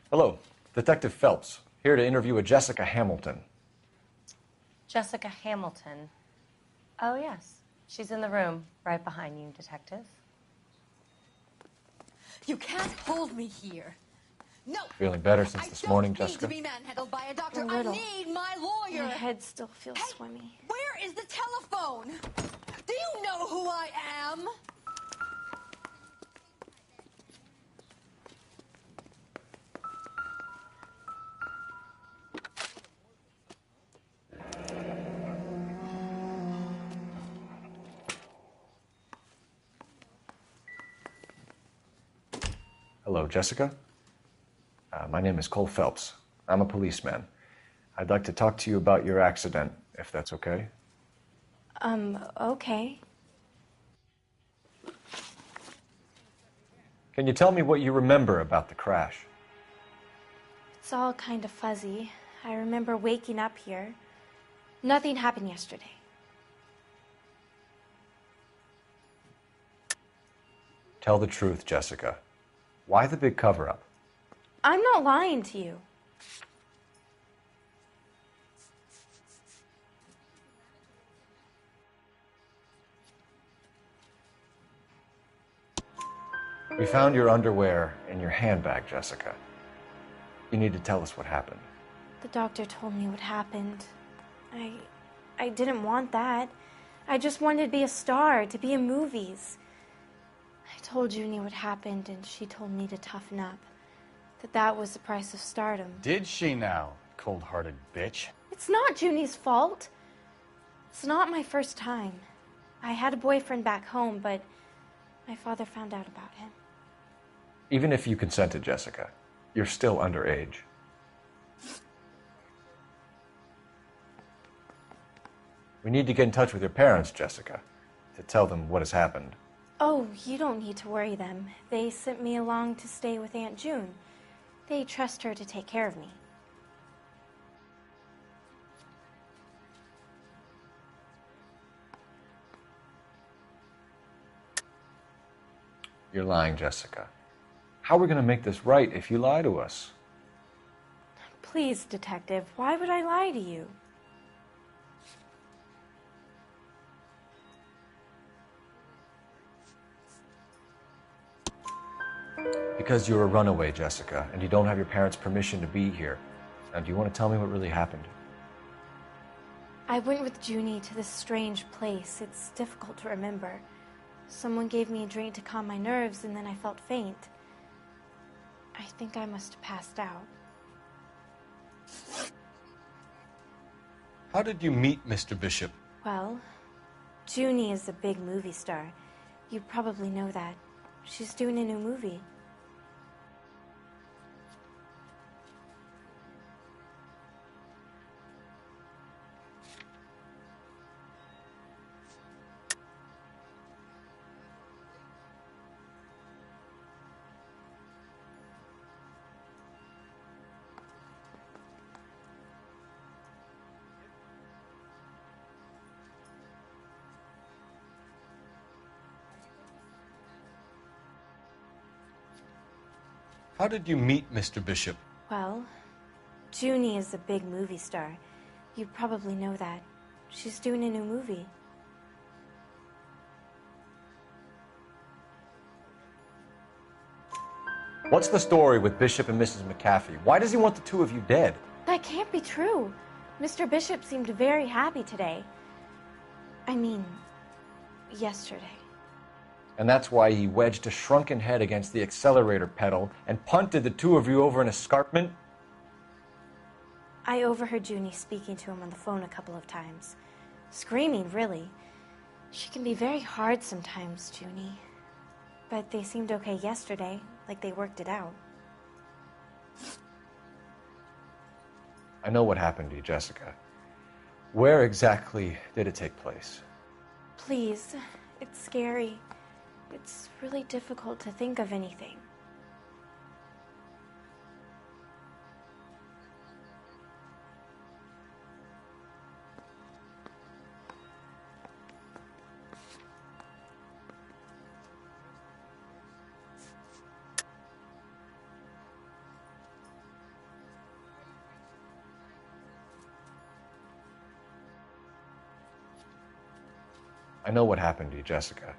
Hello, Detective Phelps, here to interview a Jessica Hamilton. Jessica Hamilton. Oh, yes. She's in the room, right behind you, Detective. You can't hold me here. No. Feeling better since this morning, Jessica? I don't need to be manhandled by a doctor. A little. I need my lawyer. My head still feels swimmy. Where is the telephone? Do you know who I am? Hello, Jessica. My name is Cole Phelps. I'm a policeman. I'd like to talk to you about your accident, if that's okay. Okay. Can you tell me what you remember about the crash? It's all kind of fuzzy. I remember waking up here. Nothing happened yesterday. Tell the truth, Jessica. Why the big cover-up? I'm not lying to you. We found your underwear in your handbag, Jessica. You need to tell us what happened. The doctor told me what happened. I didn't want that. I just wanted to be a star, to be in movies. I told Junie what happened, and she told me to toughen up. That was the price of stardom. Did she now, cold-hearted bitch? It's not Junie's fault. It's not my first time. I had a boyfriend back home, but my father found out about him. Even if you consented, Jessica, you're still underage. We need to get in touch with your parents, Jessica, to tell them what has happened. Oh, you don't need to worry them. They sent me along to stay with Aunt June. They trust her to take care of me. You're lying, Jessica. How are we going to make this right if you lie to us? Please, Detective, why would I lie to you? Because you're a runaway, Jessica, and you don't have your parents' permission to be here. Now, do you want to tell me what really happened? I went with Junie to this strange place. It's difficult to remember. Someone gave me a drink to calm my nerves, and then I felt faint. I think I must have passed out. How did you meet Mr. Bishop? Well, Junie is a big movie star. You probably know that. She's doing a new movie. How did you meet Mr. Bishop? Well, Junie is a big movie star. You probably know that. She's doing a new movie. What's the story with Bishop and Mrs. McAfee? Why does he want the two of you dead? That can't be true. Mr. Bishop seemed very happy today. I mean, yesterday. And that's why he wedged a shrunken head against the accelerator pedal and punted the two of you over an escarpment? I overheard Junie speaking to him on the phone a couple of times. Screaming, really. She can be very hard sometimes, Junie. But they seemed okay yesterday, like they worked it out. I know what happened to you, Jessica. Where exactly did it take place? Please, it's scary. It's really difficult to think of anything. I know what happened to you, Jessica.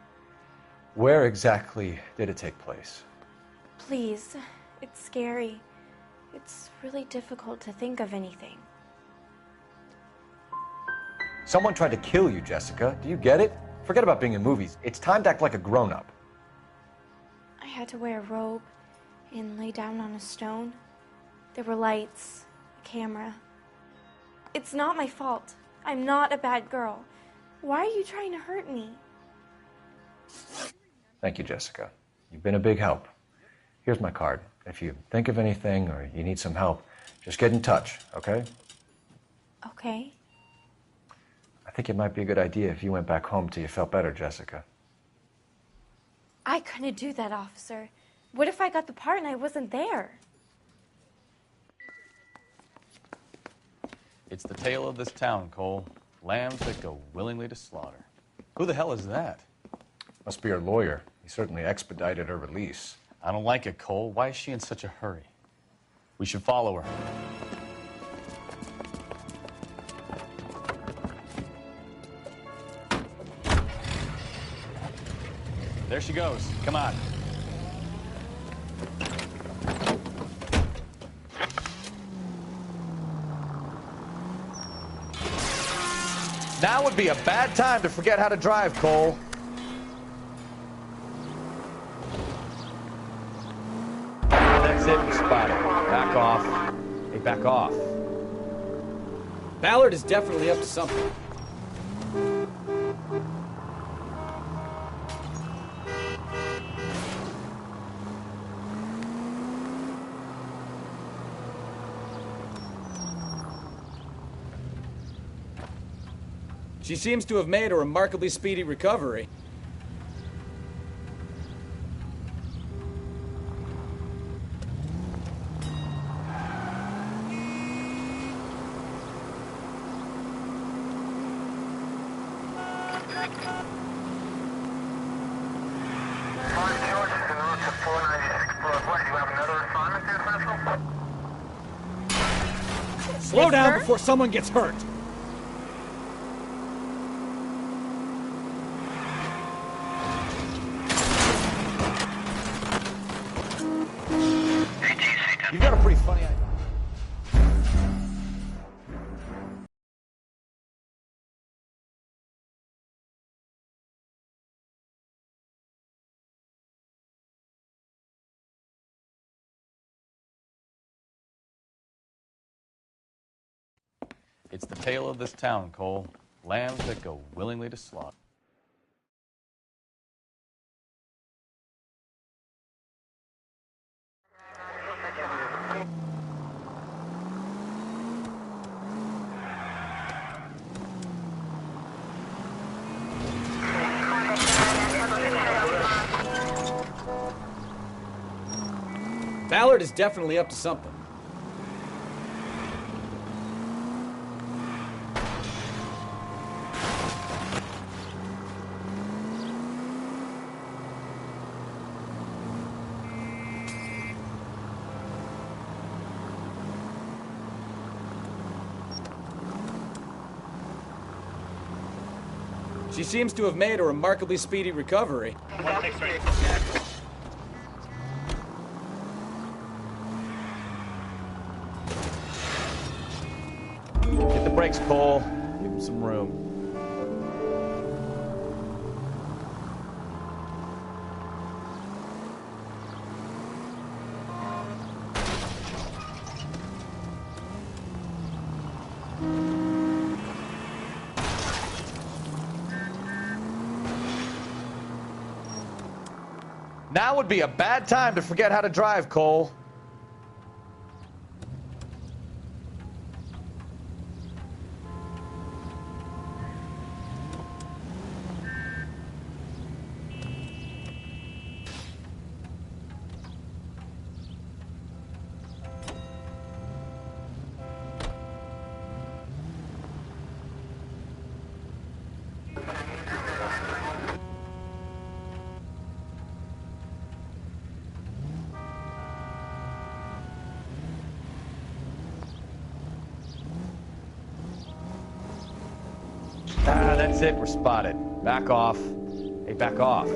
Where exactly did it take place? Please, it's scary. It's really difficult to think of anything. Someone tried to kill you, Jessica. Do you get it? Forget about being in movies. It's time to act like a grown-up. I had to wear a robe and lay down on a stone. There were lights, a camera. It's not my fault. I'm not a bad girl. Why are you trying to hurt me? Thank you, Jessica. You've been a big help. Here's my card. If you think of anything or you need some help, just get in touch, okay? Okay. I think it might be a good idea if you went back home till you felt better, Jessica. I couldn't do that, officer. What if I got the part and I wasn't there? It's the tale of this town, Cole. Lambs that go willingly to slaughter. Who the hell is that? Must be her lawyer. He certainly expedited her release. I don't like it, Cole. Why is she in such a hurry? We should follow her. There she goes. Come on. Now would be a bad time to forget how to drive, Cole. That's it. We spotted. Back off. Hey, back off. Ballard is definitely up to something. She seems to have made a remarkably speedy recovery. Slow down before someone gets hurt. You've got a pretty funny idea. It's the tale of this town, Cole. Lambs that go willingly to slaughter. Ballard is definitely up to something. She seems to have made a remarkably speedy recovery. Get the brakes, Cole. Give him some room. Now would be a bad time to forget how to drive, Cole. Ah, that's it. We're spotted. Back off. Hey, back off.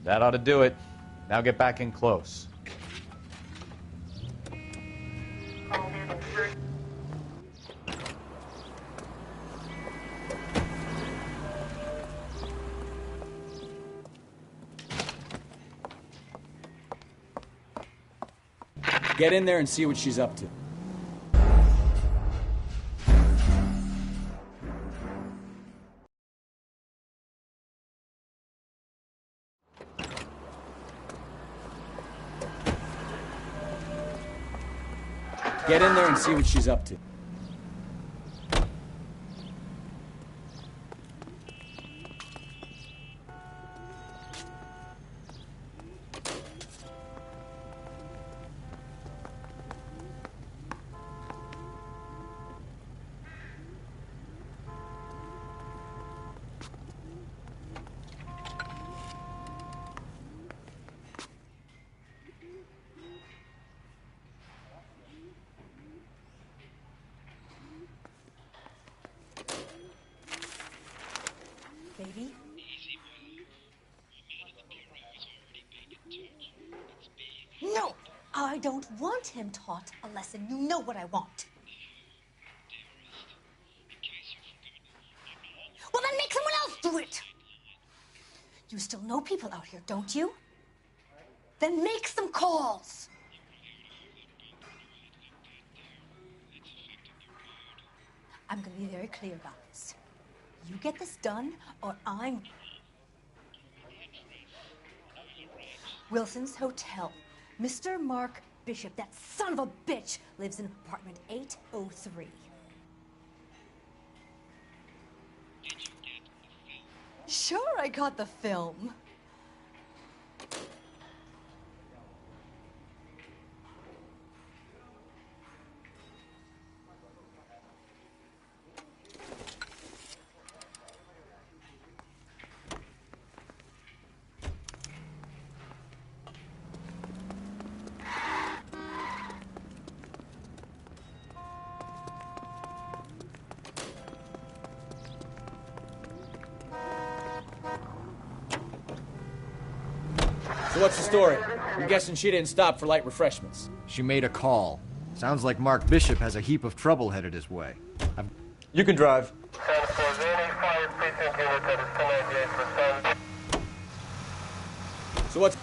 That ought to do it. Now get back in close. Get in there and see what she's up to. Get in there and see what she's up to. Baby? No! I don't want him taught a lesson. You know what I want. Well, then make someone else do it! You still know people out here, don't you? Then make some calls! I'm gonna be very clear about this. You get this done, or I'm... Wilson's Hotel. Mr. Mark Bishop, that son of a bitch, lives in apartment 803. Did you get the film? Sure, I got the film. So what's the story? I'm guessing she didn't stop for light refreshments. She made a call. Sounds like Mark Bishop has a heap of trouble headed his way. You can drive. So what's...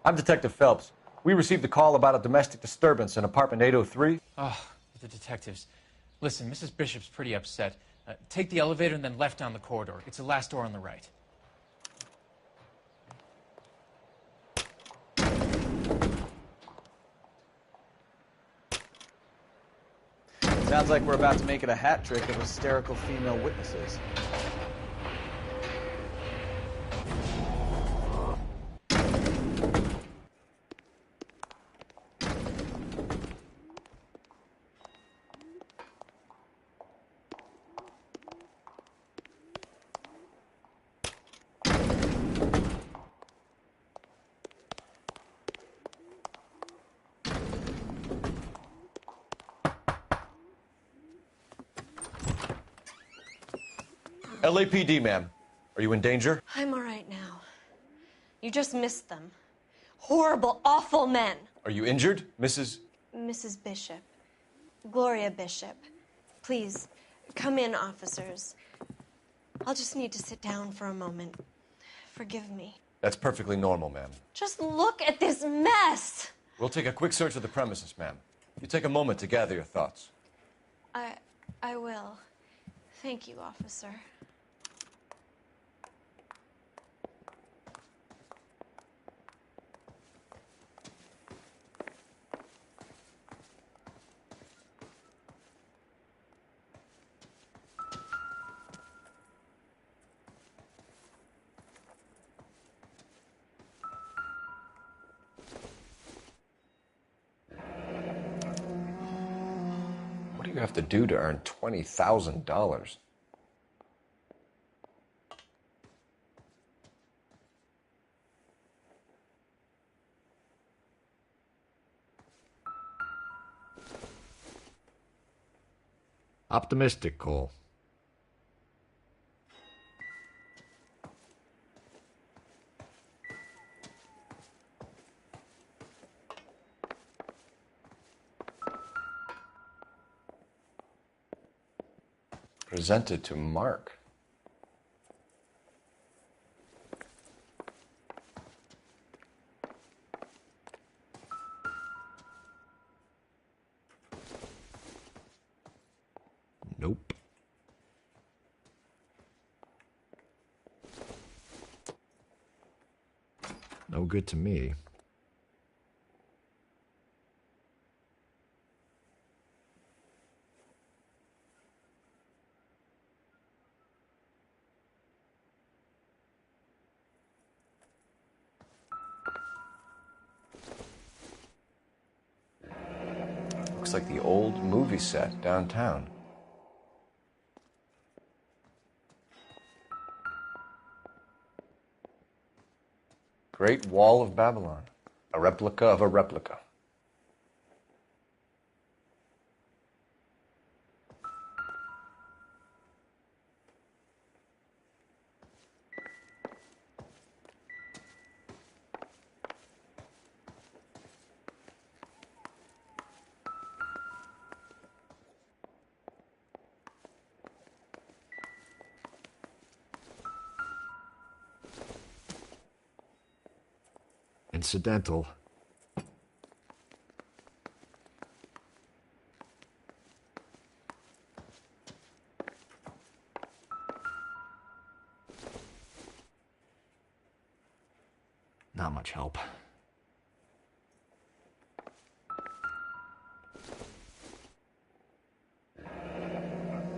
I'm Detective Phelps. We received a call about a domestic disturbance in apartment 803. Oh, the detectives. Listen, Mrs. Bishop's pretty upset. Take the elevator and then left down the corridor. It's the last door on the right. Sounds like we're about to make it a hat trick of hysterical female witnesses. LAPD, ma'am. Are you in danger? I'm all right now. You just missed them. Horrible, awful men. Are you injured, Mrs.? Mrs. Bishop. Gloria Bishop. Please, come in, officers. I'll just need to sit down for a moment. Forgive me. That's perfectly normal, ma'am. Just look at this mess! We'll take a quick search of the premises, ma'am. You take a moment to gather your thoughts. I will. Thank you, officer. What do you have to do to earn $20,000? Optimistic, Cole. Presented to Mark. Nope. No good to me. Looks like the old movie set downtown. Great Wall of Babylon. A replica of a replica. Incidental. Not much help.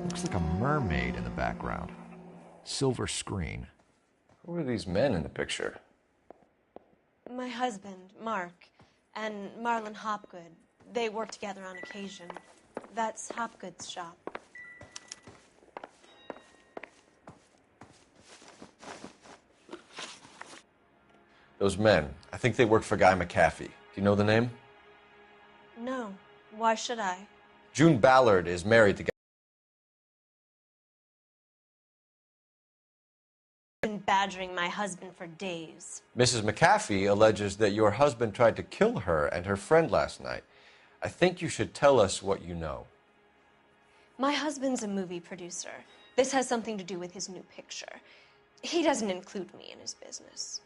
Looks like a mermaid in the background. Silver screen. Who are these men in the picture? My husband, Mark, and Marlon Hopgood. They work together on occasion. That's Hopgood's shop. Those men, I think they work for Guy McAfee. Do you know the name? No. Why should I? June Ballard is married to Guy. Been badgering my husband for days. Mrs. McAfee alleges that your husband tried to kill her and her friend last night. I think you should tell us what you know. My husband's a movie producer. This has something to do with his new picture. He doesn't include me in his business.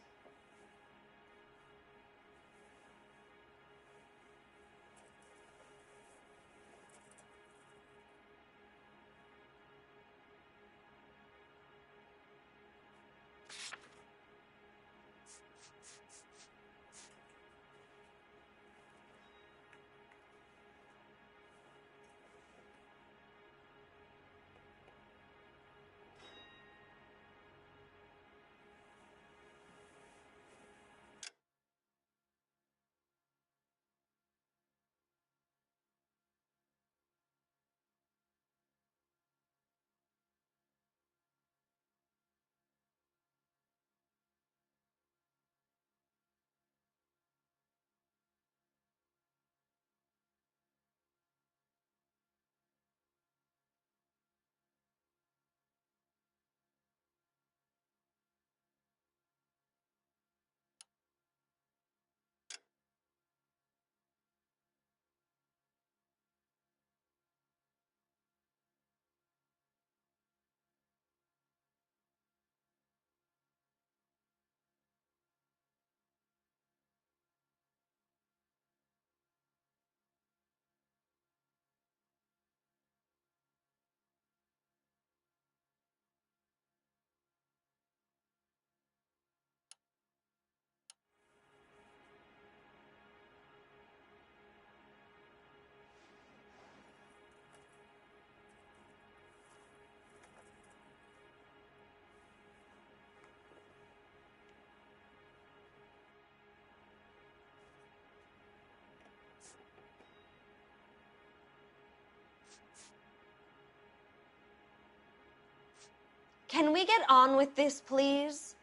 Can we get on with this, please?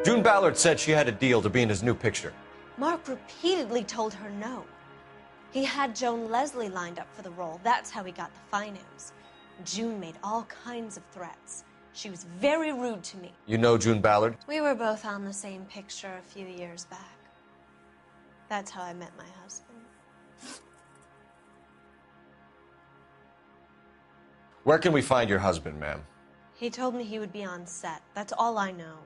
June Ballard said she had a deal to be in his new picture. Mark repeatedly told her no. He had Joan Leslie lined up for the role. That's how he got the finance. June made all kinds of threats. She was very rude to me. You know June Ballard? We were both on the same picture a few years back. That's how I met my husband. Where can we find your husband, ma'am? He told me he would be on set. That's all I know.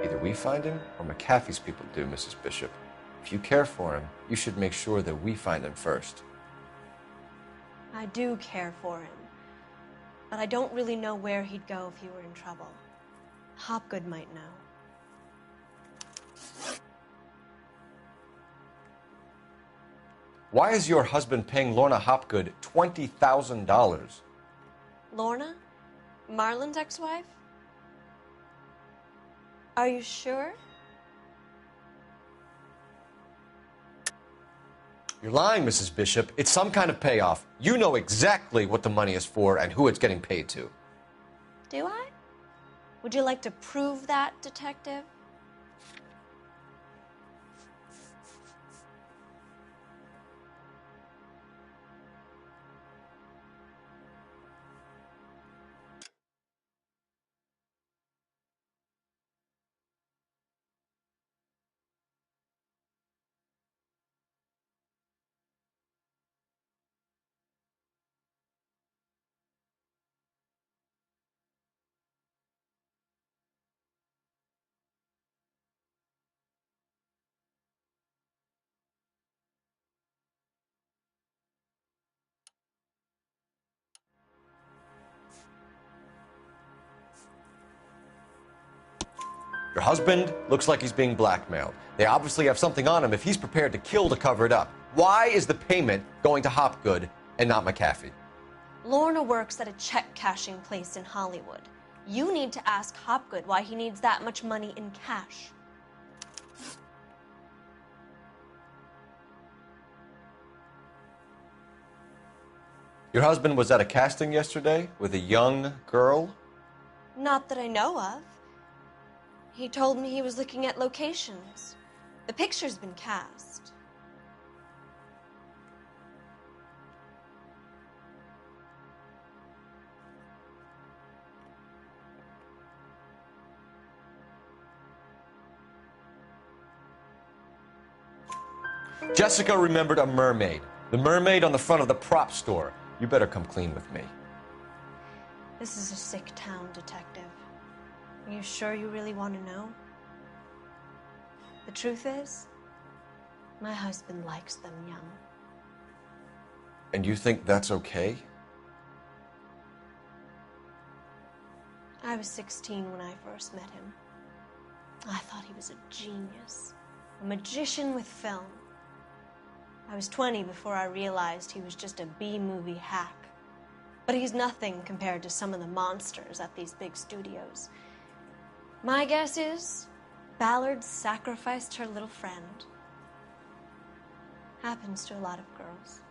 Either we find him or McAfee's people do, Mrs. Bishop. If you care for him, you should make sure that we find him first. I do care for him, but I don't really know where he'd go if he were in trouble. Hopgood might know. Why is your husband paying Lorna Hopgood $20,000? Lorna? Marlon's ex-wife? Are you sure? You're lying, Mrs. Bishop. It's some kind of payoff. You know exactly what the money is for and who it's getting paid to. Do I? Would you like to prove that, Detective? Your husband looks like he's being blackmailed. They obviously have something on him if he's prepared to kill to cover it up. Why is the payment going to Hopgood and not McAfee? Lorna works at a check-cashing place in Hollywood. You need to ask Hopgood why he needs that much money in cash. Your husband was at a casting yesterday with a young girl? Not that I know of. He told me he was looking at locations. The picture's been cast. Jessica remembered a mermaid. The mermaid on the front of the prop store. You better come clean with me. This is a sick town, Detective. Are you sure you really want to know? The truth is, my husband likes them young. And you think that's okay? I was 16 when I first met him. I thought he was a genius, a magician with film. I was 20 before I realized he was just a B-movie hack. But he's nothing compared to some of the monsters at these big studios. My guess is Ballard sacrificed her little friend. Happens to a lot of girls.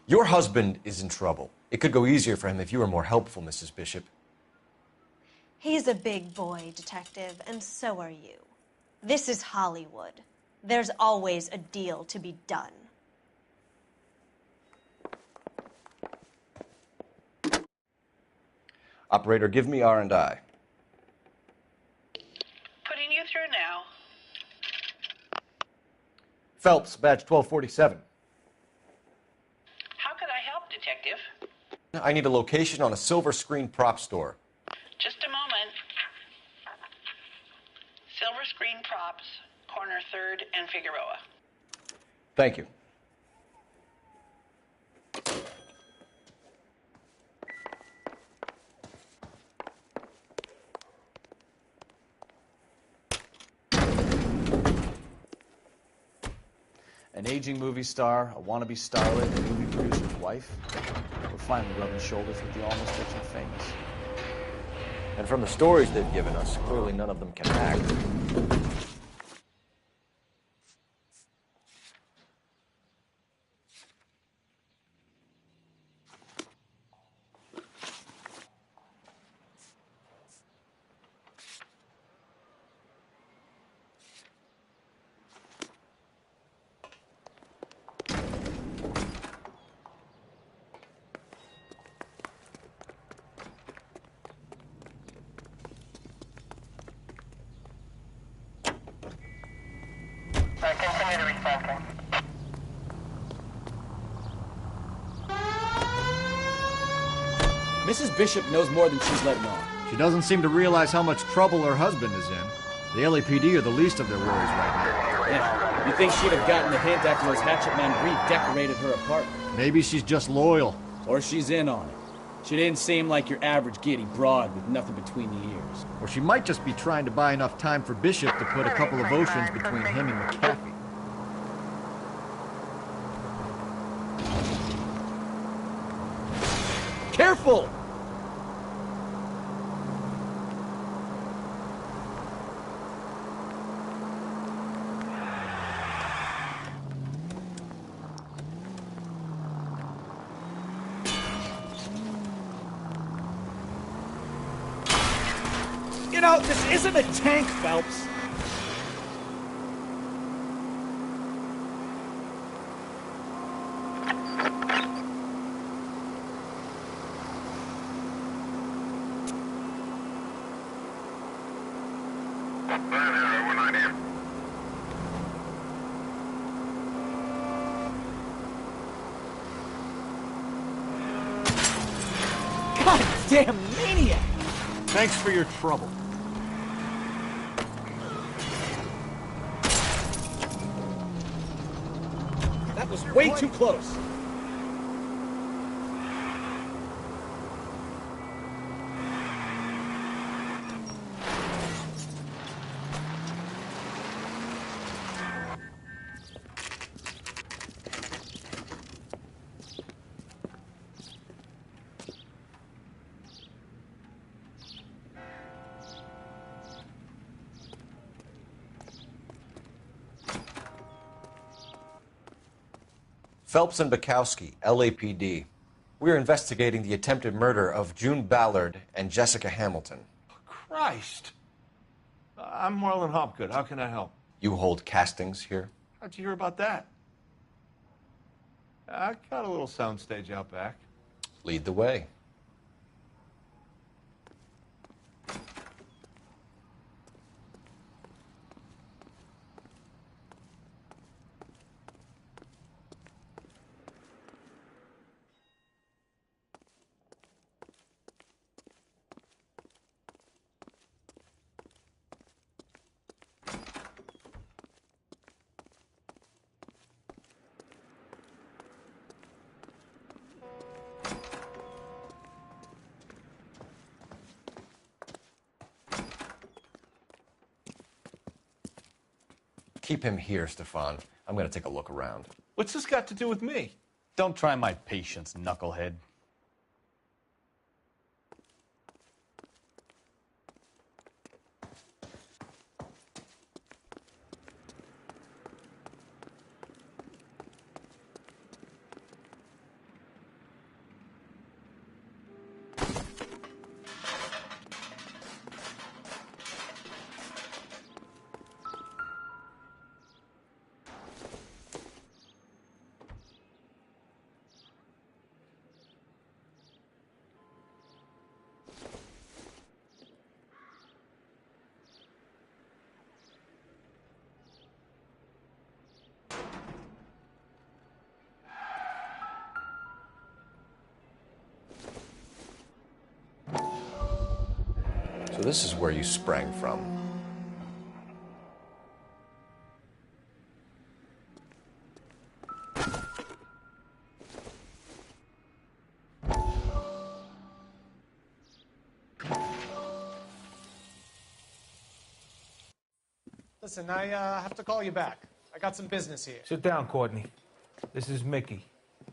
Your husband is in trouble. It could go easier for him if you were more helpful, Mrs. Bishop. He's a big boy, Detective, and so are you. This is Hollywood. There's always a deal to be done. Operator, give me R&I. Putting you through now. Phelps, badge 1247. How could I help, Detective? I need a location on a silver screen prop store. Just a moment. Silver Screen Props, corner 3rd and Figueroa. Thank you. An aging movie star, a wannabe starlet, a movie producer's wife. We're finally rubbing shoulders with the almost rich and famous. And from the stories they've given us, clearly none of them can act. Continue to refocus. Mrs. Bishop knows more than she's letting on. She doesn't seem to realize how much trouble her husband is in. The LAPD are the least of their worries right now. Yeah, you think she'd have gotten the hint after those hatchet men redecorated her apartment? Maybe she's just loyal. Or she's in on it. She didn't seem like your average giddy broad with nothing between the ears. Or she might just be trying to buy enough time for Bishop to put a couple of oceans between him and McAfee. Careful! You know, this isn't a tank, Phelps. Goddamn maniac! Thanks for your trouble. That was way too close. Phelps and Bukowski, LAPD. We're investigating the attempted murder of June Ballard and Jessica Hamilton. Christ. I'm Marlon Hopgood. How can I help? You hold castings here? How'd you hear about that? I got a little soundstage out back. Lead the way. Keep him here, Stefan. I'm going to take a look around. What's this got to do with me? Don't try my patience, knucklehead. So this is where you sprang from. Listen, I have to call you back. I got some business here. Sit down, Courtney. This is Mickey.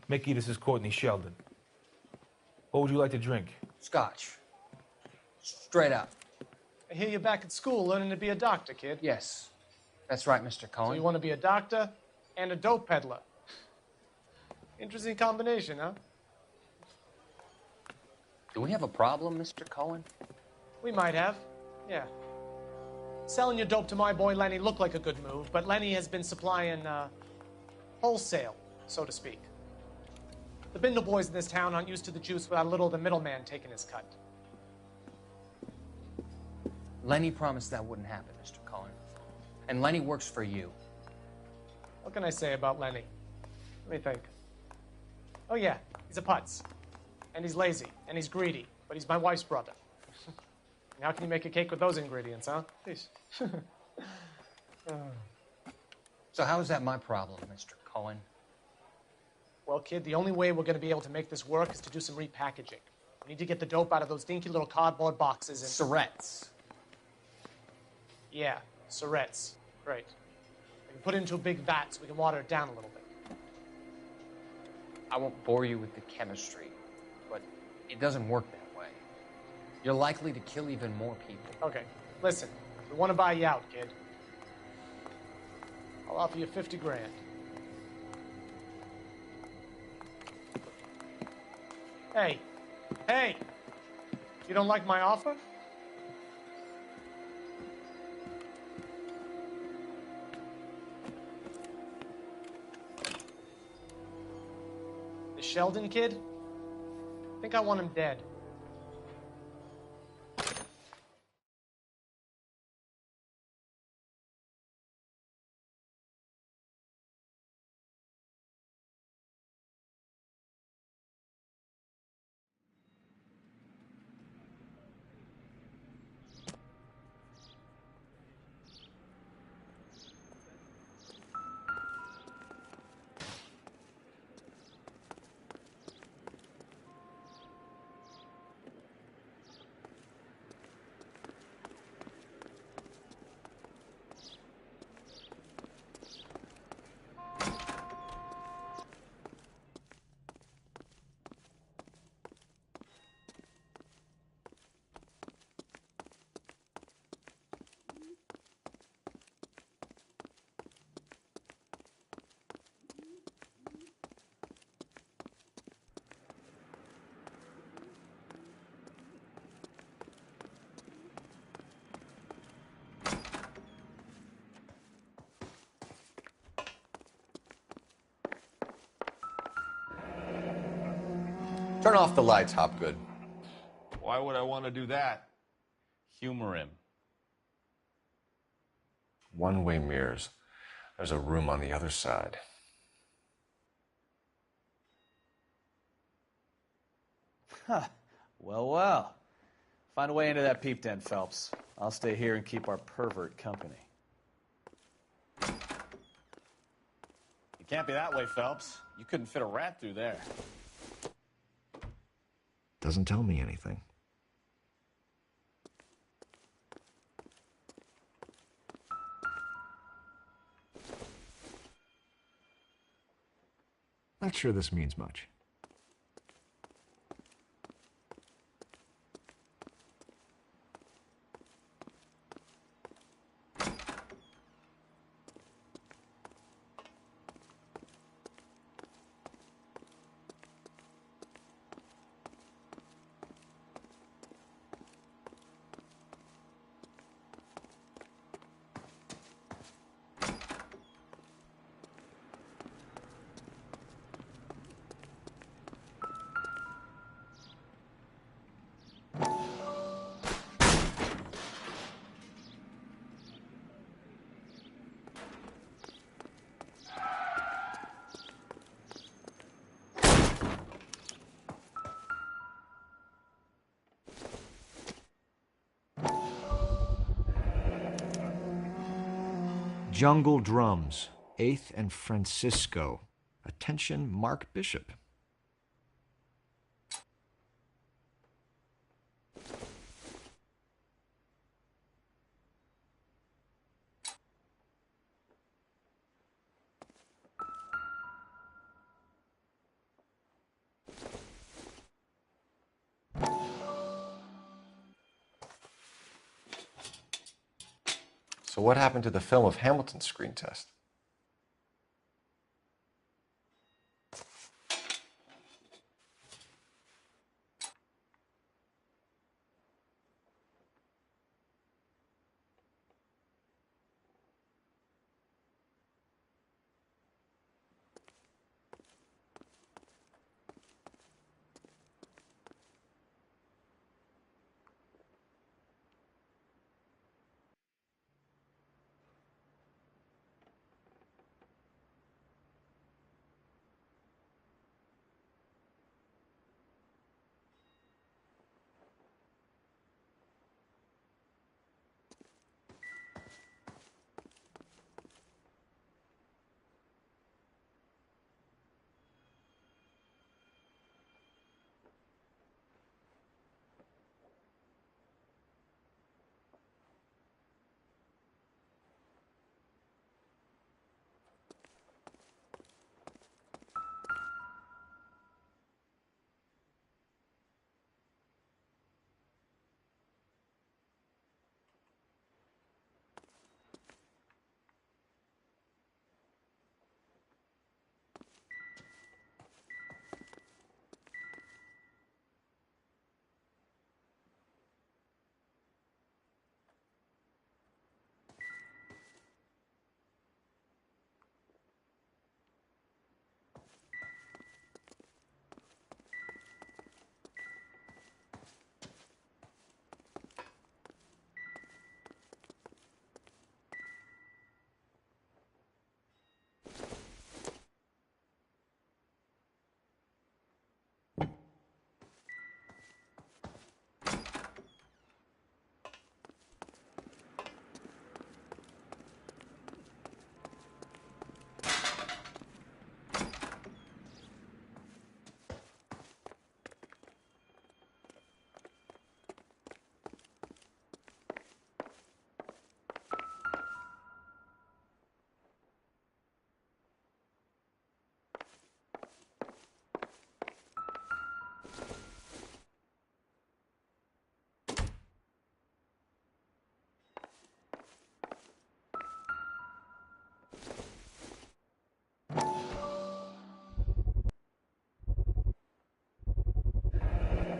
Mickey, this is Courtney Sheldon. What would you like to drink? Scotch. Straight up. I hear you're back at school learning to be a doctor, kid. Yes. That's right, Mr. So Cohen. you want to be a doctor and a dope peddler. Interesting combination, huh? Do we have a problem, Mr. Cohen? We might have, yeah. Selling your dope to my boy Lenny looked like a good move, but Lenny has been supplying wholesale, so to speak. The Bindle boys in this town aren't used to the juice without a little of the middleman taking his cut. Lenny promised that wouldn't happen, Mr. Cohen. And Lenny works for you. What can I say about Lenny? Let me think. Oh yeah, he's a putz. And he's lazy, and he's greedy, but he's my wife's brother. And how can you make a cake with those ingredients, huh? Please. So how is that my problem, Mr. Cohen? Well, kid, the only way we're going to be able to make this work is to do some repackaging. We need to get the dope out of those dinky little cardboard boxes and... Surrettes. Yeah, Surrettes. Great. We can put it into a big vat so we can water it down a little bit. I won't bore you with the chemistry, but it doesn't work that way. You're likely to kill even more people. Okay, listen. We want to buy you out, kid. I'll offer you 50 grand. Hey, hey! You don't like my offer? The Sheldon kid? I think I want him dead. Turn off the lights, Hopgood. Why would I want to do that? Humor him. One-way mirrors. There's a room on the other side. Huh. Well, well. Find a way into that peep den, Phelps. I'll stay here and keep our pervert company. You can't be that way, Phelps. You couldn't fit a rat through there. Doesn't tell me anything. Not sure this means much. Jungle Drums, 8th and Francisco. Attention, Mark Bishop. So what happened to the film of Hamilton's screen test?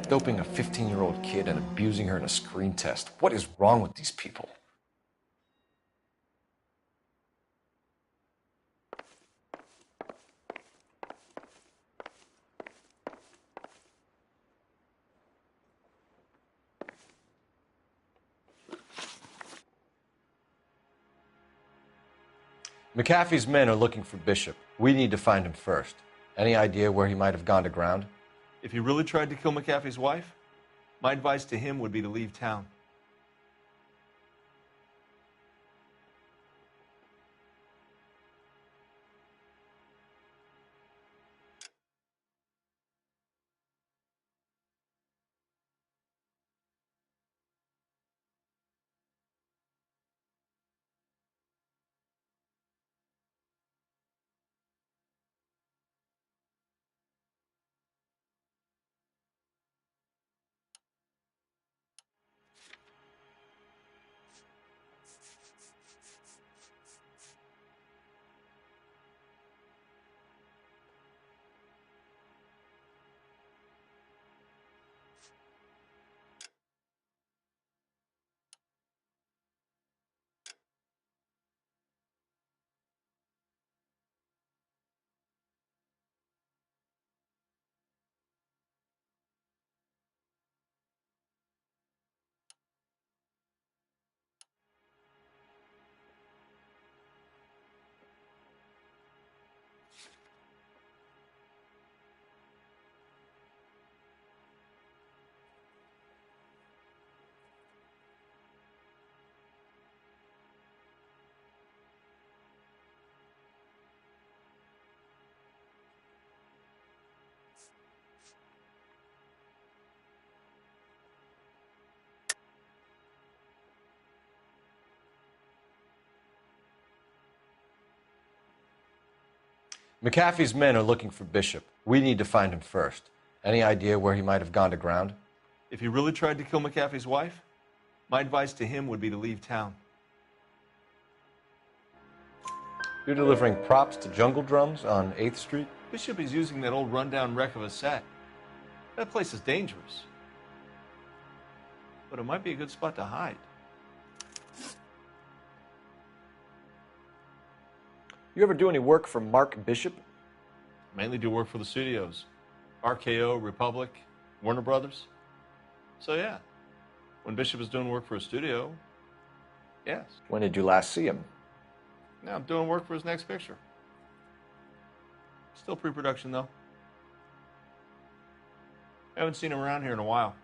Doping a 15-year-old kid and abusing her in a screen test. What is wrong with these people? McAfee's men are looking for Bishop. We need to find him first. Any idea where he might have gone to ground? If he really tried to kill McAfee's wife, my advice to him would be to leave town. McAfee's men are looking for Bishop. We need to find him first. Any idea where he might have gone to ground? If he really tried to kill McAfee's wife, my advice to him would be to leave town. You're delivering props to Jungle Drums on 8th Street? Bishop is using that old rundown wreck of a set. That place is dangerous. But it might be a good spot to hide. You ever do any work for Mark Bishop? Mainly do work for the studios. RKO, Republic, Warner Brothers. So yeah, when Bishop is doing work for a studio, yes. When did you last see him? Now I'm doing work for his next picture. Still pre-production though. Haven't seen him around here in a while.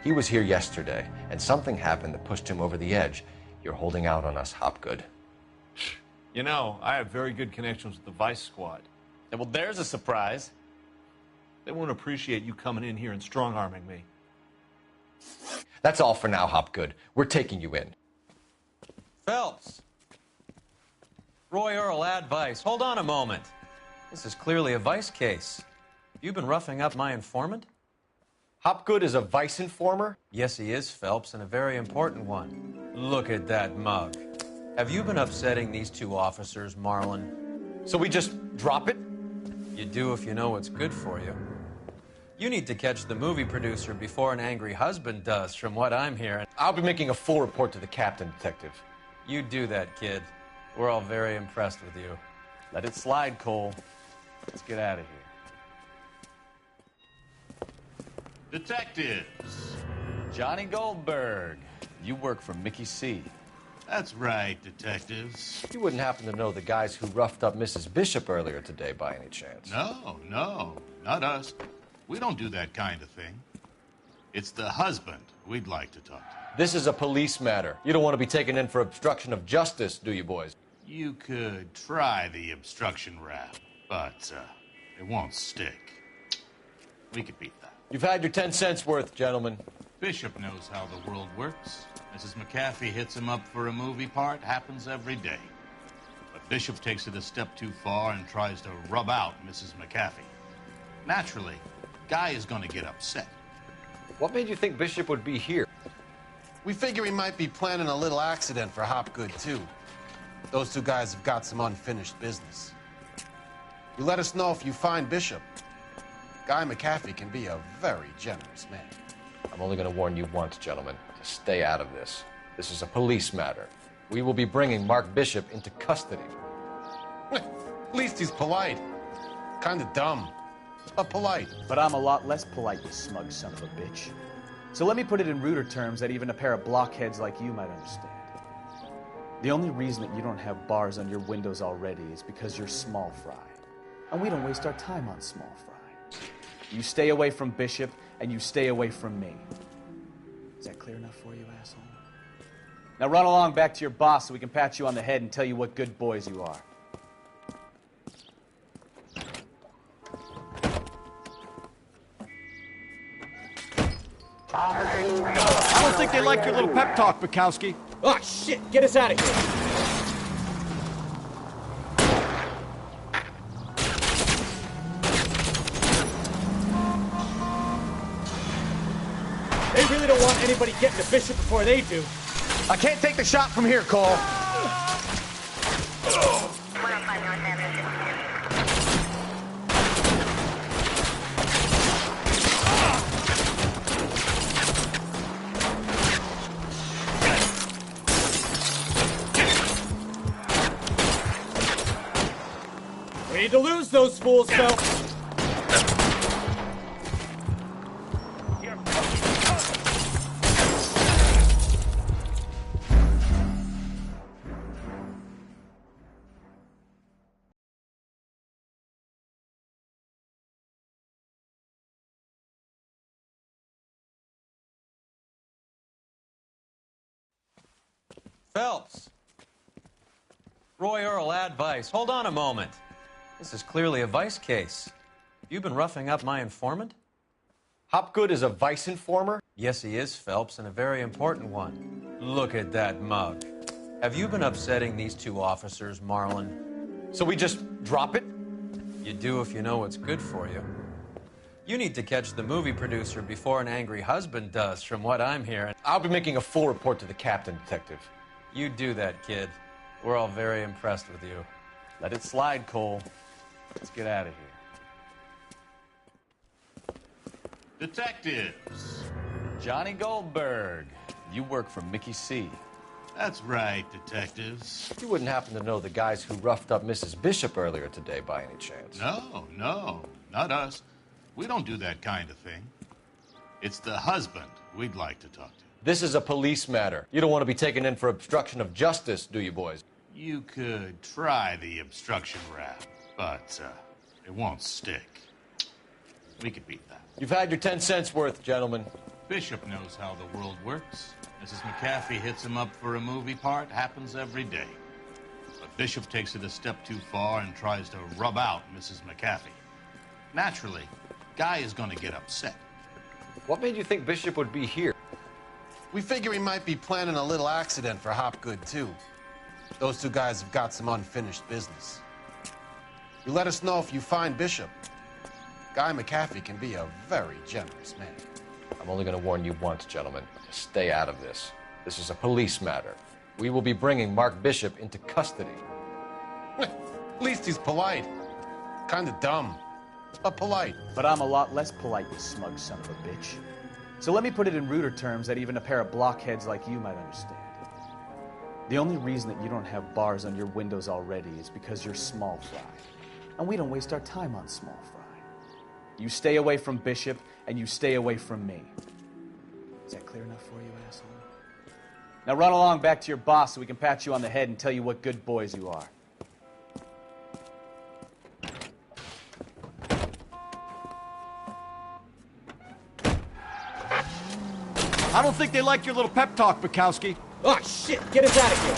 He was here yesterday, and something happened that pushed him over the edge. You're holding out on us, Hopgood. You know, I have very good connections with the Vice Squad. Yeah, well, there's a surprise. They won't appreciate you coming in here and strong-arming me. That's all for now, Hopgood. We're taking you in. Phelps. Roy Earl, ad vice. Hold on a moment. This is clearly a vice case. You've been roughing up my informant? Hopgood is a vice informer? Yes, he is, Phelps, and a very important one. Look at that mug. Have you been upsetting these two officers, Marlin? So we just drop it? You do if you know what's good for you. You need to catch the movie producer before an angry husband does, from what I'm hearing. I'll be making a full report to the captain, Detective. You do that, kid. We're all very impressed with you. Let it slide, Cole. Let's get out of here. Detectives. Johnny Goldberg. You work for Mickey C. That's right, detectives. You wouldn't happen to know the guys who roughed up Mrs. Bishop earlier today by any chance? No, not us. We don't do that kind of thing. It's the husband we'd like to talk to. This is a police matter. You don't want to be taken in for obstruction of justice, do you, boys? You could try the obstruction rap, but it won't stick. We could beat that. You've had your 10 cents worth, gentlemen. Bishop knows how the world works. Mrs. McAfee hits him up for a movie part. Happens every day. But Bishop takes it a step too far and tries to rub out Mrs. McAfee. Naturally, Guy is going to get upset. What made you think Bishop would be here? We figure he might be planning a little accident for Hopgood, too. Those two guys have got some unfinished business. You let us know if you find Bishop. Guy McAfee can be a very generous man. I'm only going to warn you once, gentlemen, to stay out of this. This is a police matter. We will be bringing Mark Bishop into custody. At least he's polite. Kind of dumb, but polite. But I'm a lot less polite, you smug son of a bitch. So let me put it in ruder terms that even a pair of blockheads like you might understand. The only reason that you don't have bars on your windows already is because you're small fry. And we don't waste our time on small fry. You stay away from Bishop, and you stay away from me. Is that clear enough for you, asshole? Now run along back to your boss so we can pat you on the head and tell you what good boys you are. I don't think they like your little pep talk, Bukowski. Oh, shit! Get us out of here! They really don't want anybody getting to Bishop before they do. I can't take the shot from here, Cole. We need to lose those fools, Phelps. Phelps. Roy Earl, ad vice. Hold on a moment. This is clearly a vice case. You've been roughing up my informant? Hopgood is a vice informer? Yes, he is, Phelps, and a very important one. Look at that mug. Have you been upsetting these two officers, Marlin? So we just drop it? You do if you know what's good for you. You need to catch the movie producer before an angry husband does, from what I'm hearing. I'll be making a full report to the captain, Detective. You do that, kid. We're all very impressed with you. Let it slide, Cole. Let's get out of here. Detectives. Johnny Goldberg. You work for Mickey C. That's right, detectives. You wouldn't happen to know the guys who roughed up Mrs. Bishop earlier today by any chance? No, not us. We don't do that kind of thing. It's the husband we'd like to talk to. This is a police matter. You don't want to be taken in for obstruction of justice, do you, boys? You could try the obstruction rap, but it won't stick. We could beat that. You've had your 10 cents worth, gentlemen. Bishop knows how the world works. Mrs. McAfee hits him up for a movie part. Happens every day. But Bishop takes it a step too far and tries to rub out Mrs. McAfee. Naturally, Guy is going to get upset. What made you think Bishop would be here? We figure he might be planning a little accident for Hopgood, too. Those two guys have got some unfinished business. You let us know if you find Bishop. Guy McAfee can be a very generous man. I'm only going to warn you once, gentlemen. Stay out of this. This is a police matter. We will be bringing Mark Bishop into custody. At least he's polite. Kind of dumb, but polite. But I'm a lot less polite, you smug son of a bitch. So let me put it in ruder terms that even a pair of blockheads like you might understand. The only reason that you don't have bars on your windows already is because you're small fry. And we don't waste our time on small fry. You stay away from Bishop, and you stay away from me. Is that clear enough for you, asshole? Now run along back to your boss so we can pat you on the head and tell you what good boys you are. I don't think they like your little pep talk, Bukowski. Oh, shit! Get us out of here!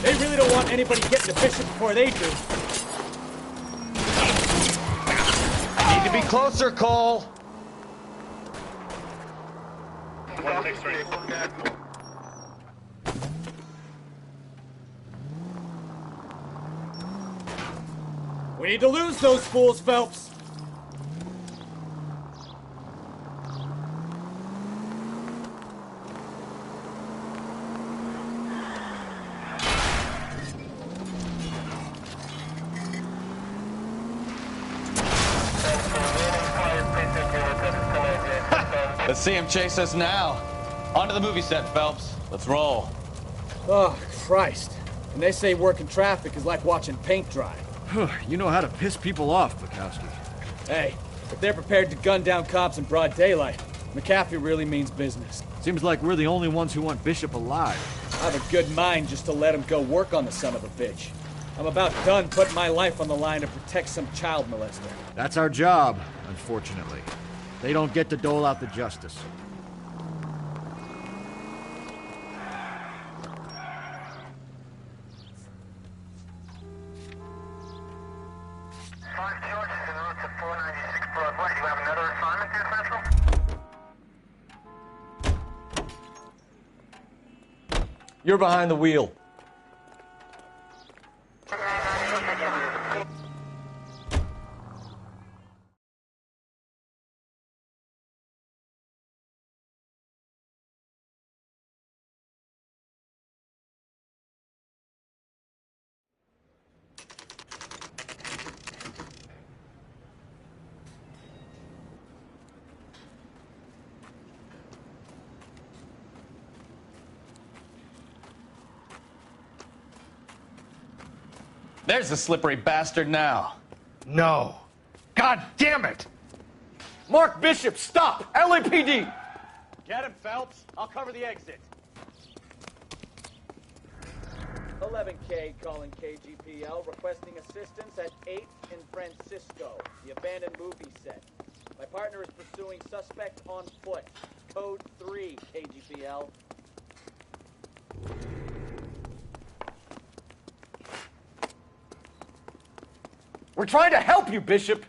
They really don't want anybody getting to Bishop before they do. Need to be closer, Cole. 163. We need to lose those fools, Phelps. Let's see him chase us now. Onto the movie set, Phelps. Let's roll. Oh, Christ. And they say working traffic is like watching paint dry. You know how to piss people off, Bukowski. Hey, if they're prepared to gun down cops in broad daylight, McAfee really means business. Seems like we're the only ones who want Bishop alive. I have a good mind just to let him go work on the son of a bitch. I'm about done putting my life on the line to protect some child molester. That's our job, unfortunately. They don't get to dole out the justice. You're behind the wheel. There's the slippery bastard now. No. God damn it! Mark Bishop, stop! LAPD! Get him, Phelps. I'll cover the exit. 11 11K calling KGPL, requesting assistance at 8th in Francisco, the abandoned movie set. My partner is pursuing suspect on foot. Code 3, KGPL. We're trying to help you, Bishop.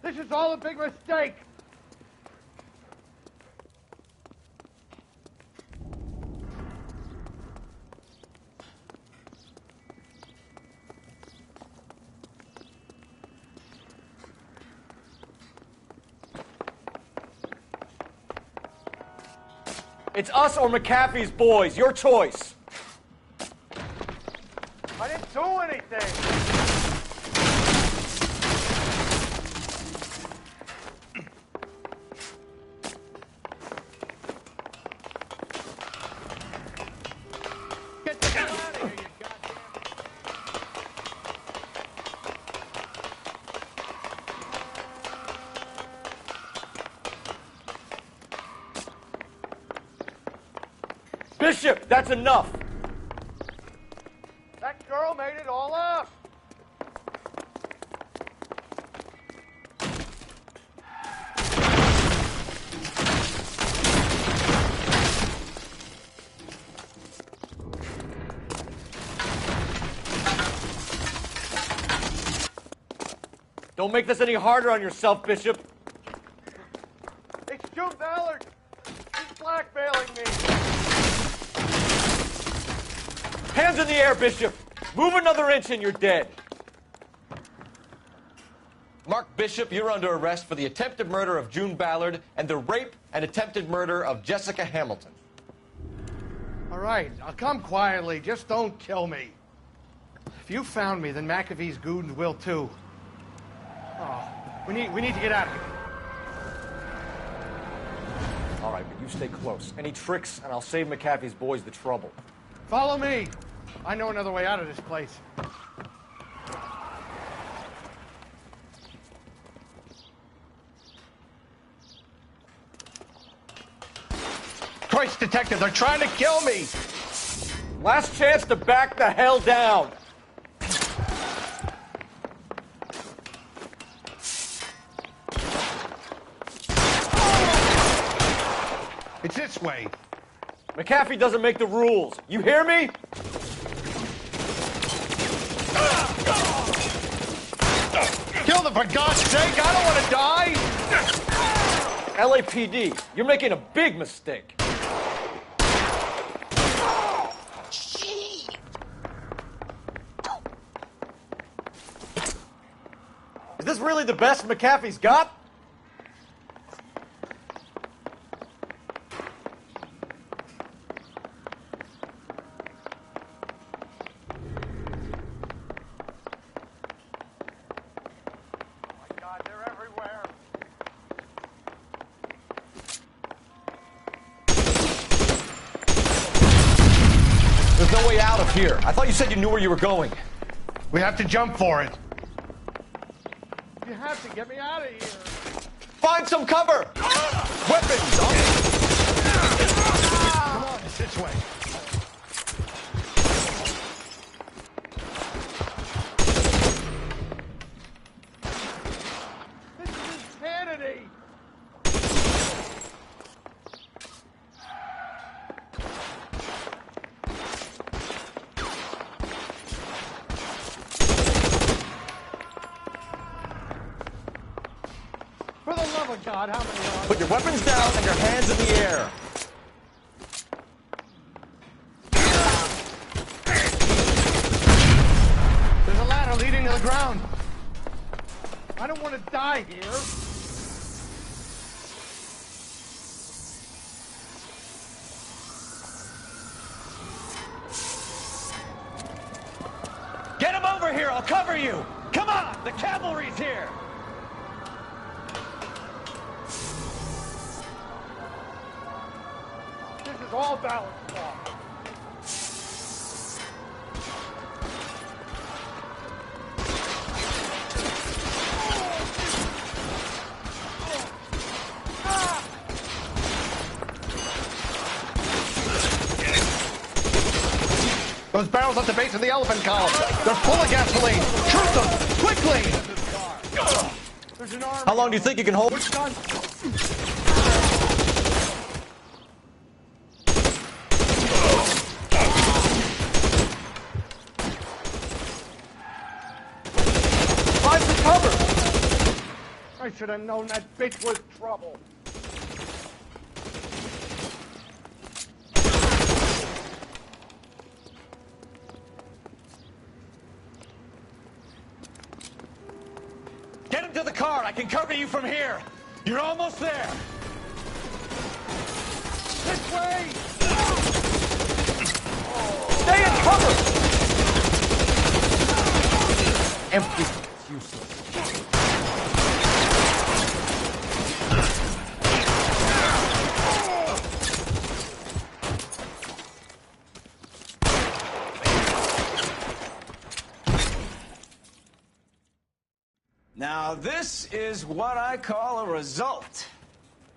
This is all a big mistake. It's us or McAfee's boys. Your choice. I didn't do anything. Get the hell out of here, you goddamn... Bishop, that's enough. That girl made it all up. Don't make this any harder on yourself, Bishop. It's June Ballard. He's blackmailing me. Hands in the air, Bishop. Move another inch and you're dead. Mark Bishop, you're under arrest for the attempted murder of June Ballard and the rape and attempted murder of Jessica Hamilton. All right, I'll come quietly. Just don't kill me. If you found me, then McAfee's goons will too. Oh, we need to get out of here. All right, but you stay close. Any tricks, and I'll save McAfee's boys the trouble. Follow me. I know another way out of this place. Christ, detective, they're trying to kill me. Last chance to back the hell down. It's this way. McAfee doesn't make the rules. You hear me? Kill them, for God's sake! I don't want to die! LAPD, you're making a big mistake. Is this really the best McAfee's got? There's no way out of here. I thought you said you knew where you were going. We have to jump for it. You have to get me out of here. Find some cover! Weapons! Come on, it's this way. This is insanity! For the love of God, how many are Put your weapons down and your hands in the air. There's a ladder leading to the ground. I don't want to die here. Get him over here! I'll cover you! Come on! The cavalry's here! This is all Ballard's fault. Those barrels at the base of the elephant column. They're full of gasoline. Shoot them! Quickly! There's an army. How long do you think you can hold? Which gun? Find the cover! I should have known that bitch was trouble. Get him to the car. I can cover you from here. You're almost there. This way! Stay in cover! Empty. It's useless. Now, this is what I call a result.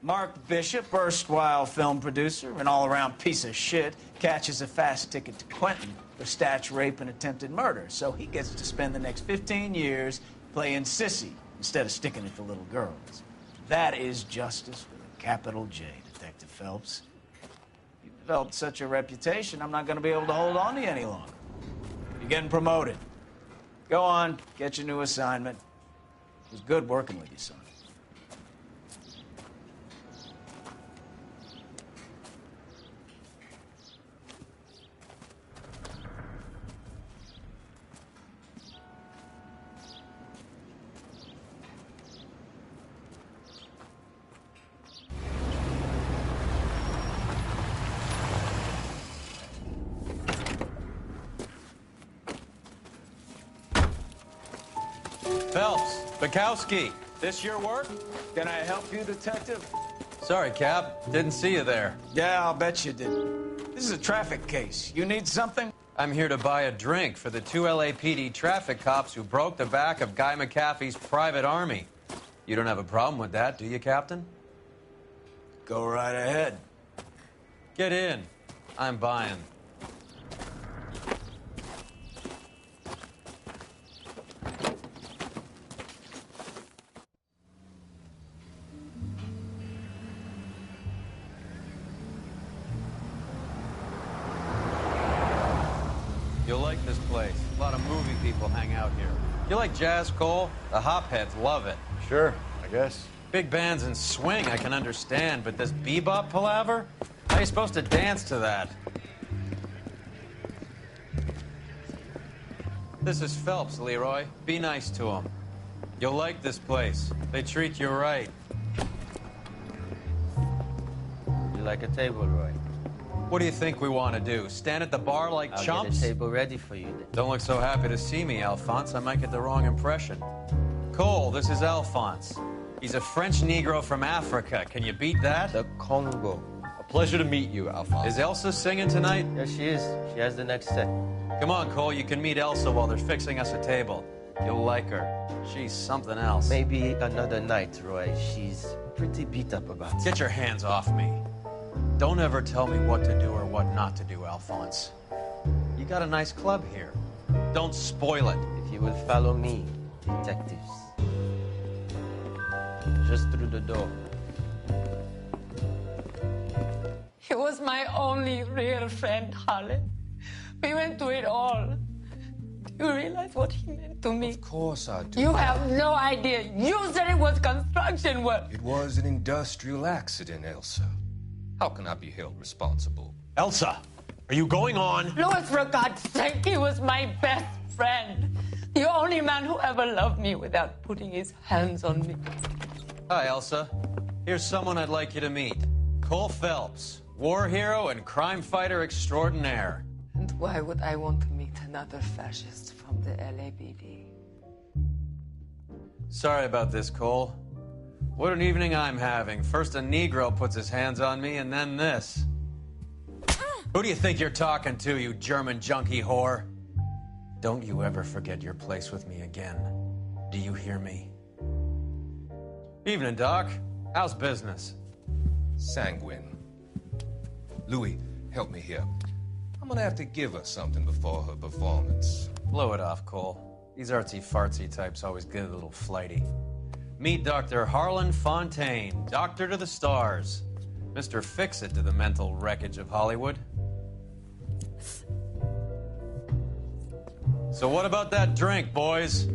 Mark Bishop, erstwhile film producer, an all-around piece of shit, catches a fast ticket to Quentin for statue rape and attempted murder, so he gets to spend the next 15 years playing sissy instead of sticking it to little girls. That is justice with a capital J, Detective Phelps. You've developed such a reputation, I'm not going to be able to hold on to you any longer. You're getting promoted. Go on, get your new assignment. It was good working with you, son. Phelps, Bukowski, this your work? Can I help you, Detective? Sorry, Cap. Didn't see you there. Yeah, I'll bet you didn't. This is a traffic case. You need something? I'm here to buy a drink for the 2 LAPD traffic cops who broke the back of Guy McAfee's private army. You don't have a problem with that, do you, Captain? Go right ahead. Get in. I'm buying. You'll like this place. A lot of movie people hang out here. You like jazz, Cole? The hopheads love it. Sure, I guess. Big bands and swing I can understand, but this bebop palaver? How are you supposed to dance to that? This is Phelps, Leroy. Be nice to him. You'll like this place. They treat you right. You like a table, Roy? What do you think we want to do? Stand at the bar like I'll chumps? get a table ready for you then. Don't look so happy to see me, Alphonse. I might get the wrong impression. Cole, this is Alphonse. He's a French Negro from Africa. Can you beat that? The Congo. A pleasure to meet you, Alphonse. Is Elsa singing tonight? Yes, she is. She has the next set. Come on, Cole. You can meet Elsa while they're fixing us a table. You'll like her. She's something else. Maybe another night, Roy. She's pretty beat up about it. Get your hands off me. Don't ever tell me what to do or what not to do, Alphonse. You got a nice club here. Don't spoil it. If you will follow me, detectives. Just through the door. He was my only real friend, Harlan. We went through it all. Do you realize what he meant to me? Of course I do. You have no idea. You said it was construction work. It was an industrial accident, Elsa. How can I be held responsible? Elsa, are you going on? Louis, for God's sake, he was my best friend. The only man who ever loved me without putting his hands on me. Hi, Elsa. Here's someone I'd like you to meet. Cole Phelps, war hero and crime fighter extraordinaire. And why would I want to meet another fascist from the LAPD? Sorry about this, Cole. What an evening I'm having. First a Negro puts his hands on me, and then this. Who do you think you're talking to, you German junkie whore? Don't you ever forget your place with me again. Do you hear me? Evening, Doc. How's business? Sanguine. Louis, help me here. I'm gonna have to give her something before her performance. Blow it off, Cole. These artsy-fartsy types always get a little flighty. Meet Dr. Harlan Fontaine, doctor to the stars. Mr. Fix-It to the mental wreckage of Hollywood. So what about that drink, boys?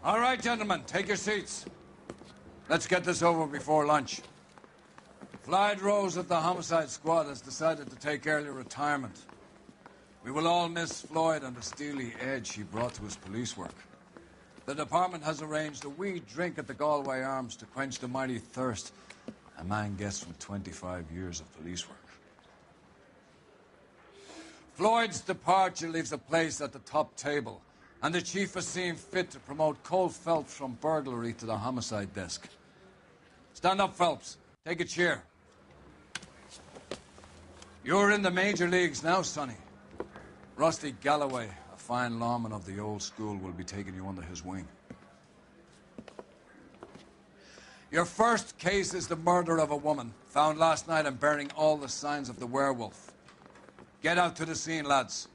All right, gentlemen, take your seats. Let's get this over before lunch. Floyd Rose of the Homicide Squad has decided to take early retirement. We will all miss Floyd and the steely edge he brought to his police work. The department has arranged a wee drink at the Galway Arms to quench the mighty thirst a man gets from 25 years of police work. Floyd's departure leaves a place at the top table, and the chief has seen fit to promote Cole Phelps from burglary to the homicide desk. Stand up, Phelps. Take a chair. You're in the major leagues now, Sonny. Rusty Galloway, a fine lawman of the old school, will be taking you under his wing. Your first case is the murder of a woman, found last night and bearing all the signs of the werewolf. Get out to the scene, lads.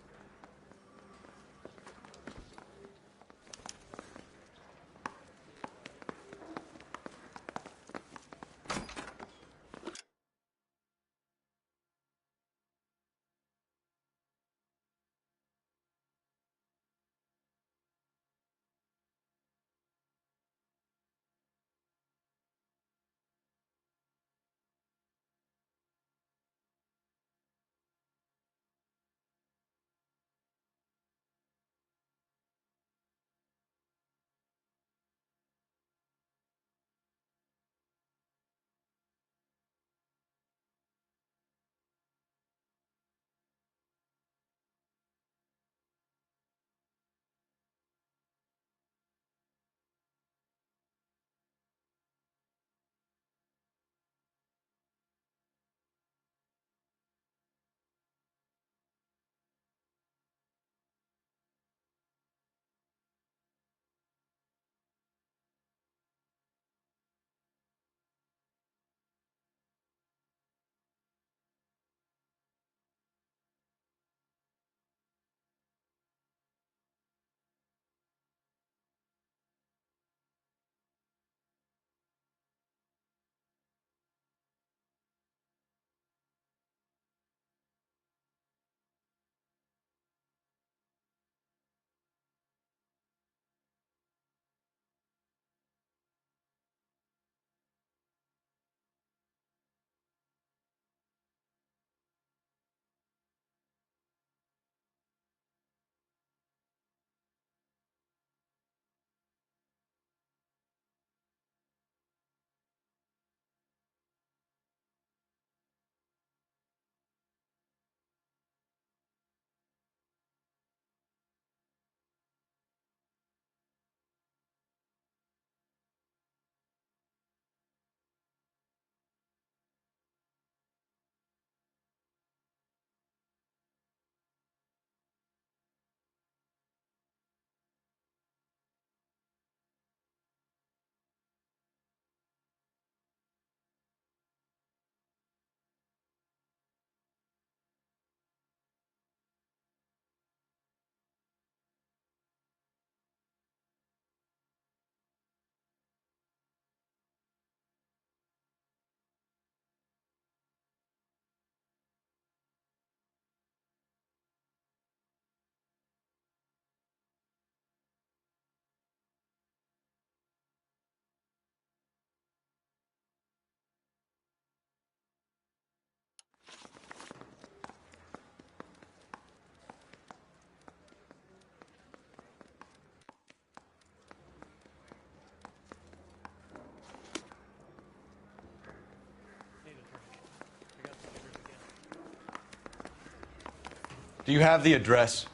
Do you have the address?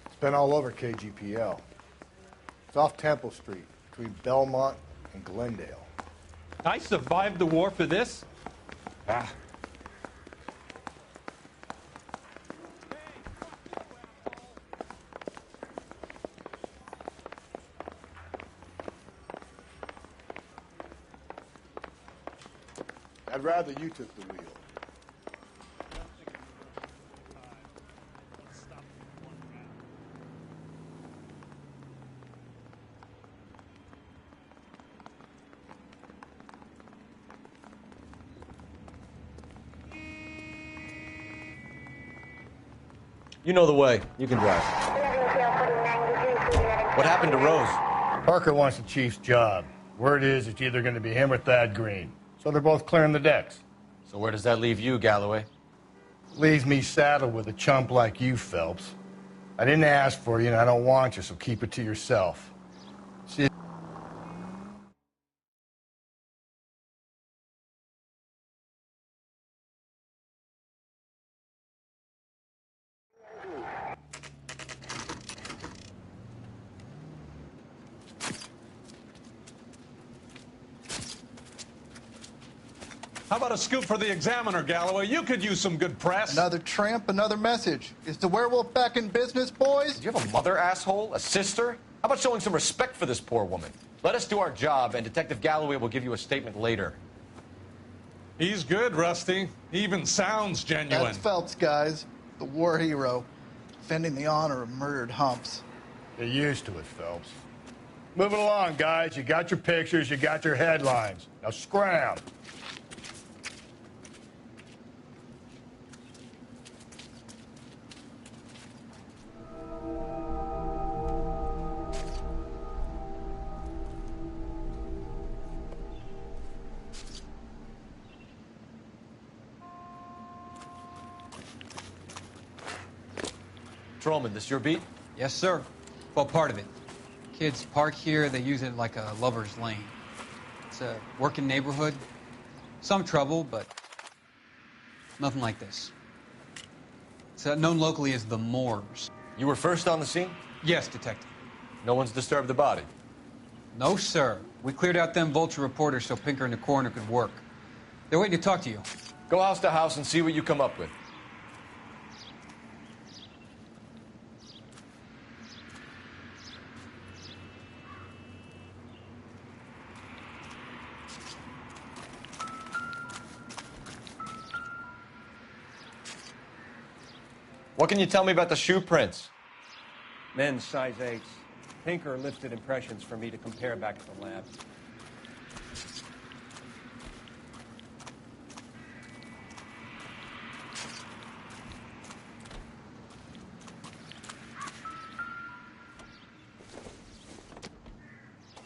It's been all over KGPL. It's off Temple Street, between Belmont and Glendale. I survived the war for this? Ah. I'd rather you took the wheel. You know the way. You can drive. What happened to Rose? Parker wants the chief's job. Word is it's either going to be him or Thad Green. So they're both clearing the decks. So where does that leave you, Galloway? Leaves me saddled with a chump like you, Phelps. I didn't ask for you, and I don't want you, so keep it to yourself. See. How about a scoop for the Examiner, Galloway? You could use some good press. Another tramp, another message. Is the werewolf back in business, boys? Do you have a mother, asshole? A sister? How about showing some respect for this poor woman? Let us do our job, and Detective Galloway will give you a statement later. He's good, Rusty. He even sounds genuine. That's Phelps, guys. The war hero. Defending the honor of murdered humps. Get used to it, Phelps. Move it along, guys. You got your pictures, you got your headlines. Now scram. Trollman, this your beat? Yes, sir. Well, part of it. Kids park here, they use it like a lover's lane. It's a working neighborhood. Some trouble, but nothing like this. It's known locally as the Moors. You were first on the scene? Yes, Detective. No one's disturbed the body? No, sir. We cleared out them vulture reporters so Pinker and the coroner could work. They're waiting to talk to you. Go house to house and see what you come up with. What can you tell me about the shoe prints? Men's size 8s. Pinker lifted impressions for me to compare back at the lab.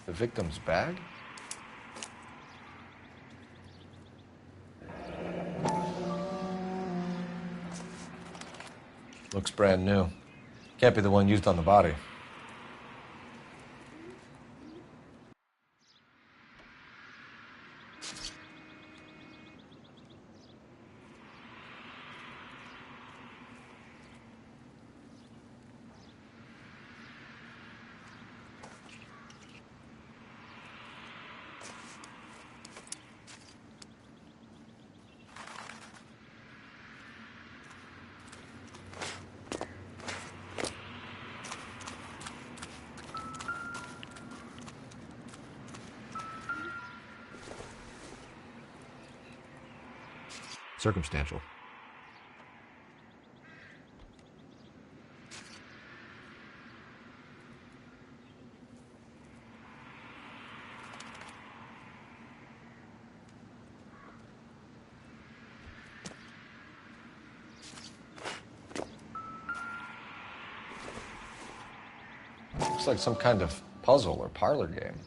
The victim's bag? Looks brand new. Can't be the one used on the body. Circumstantial. Looks like some kind of puzzle or parlor game.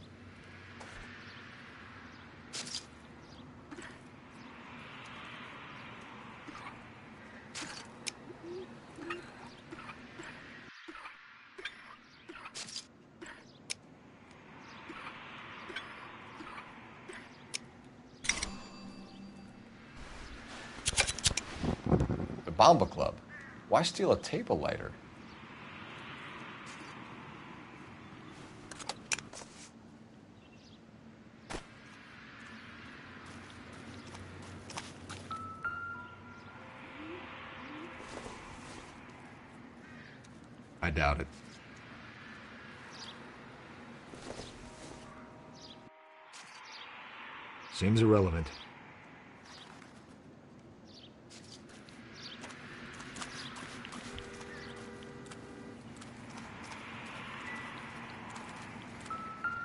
The Bomba Club. Why steal a table lighter? I doubt it. Seems irrelevant.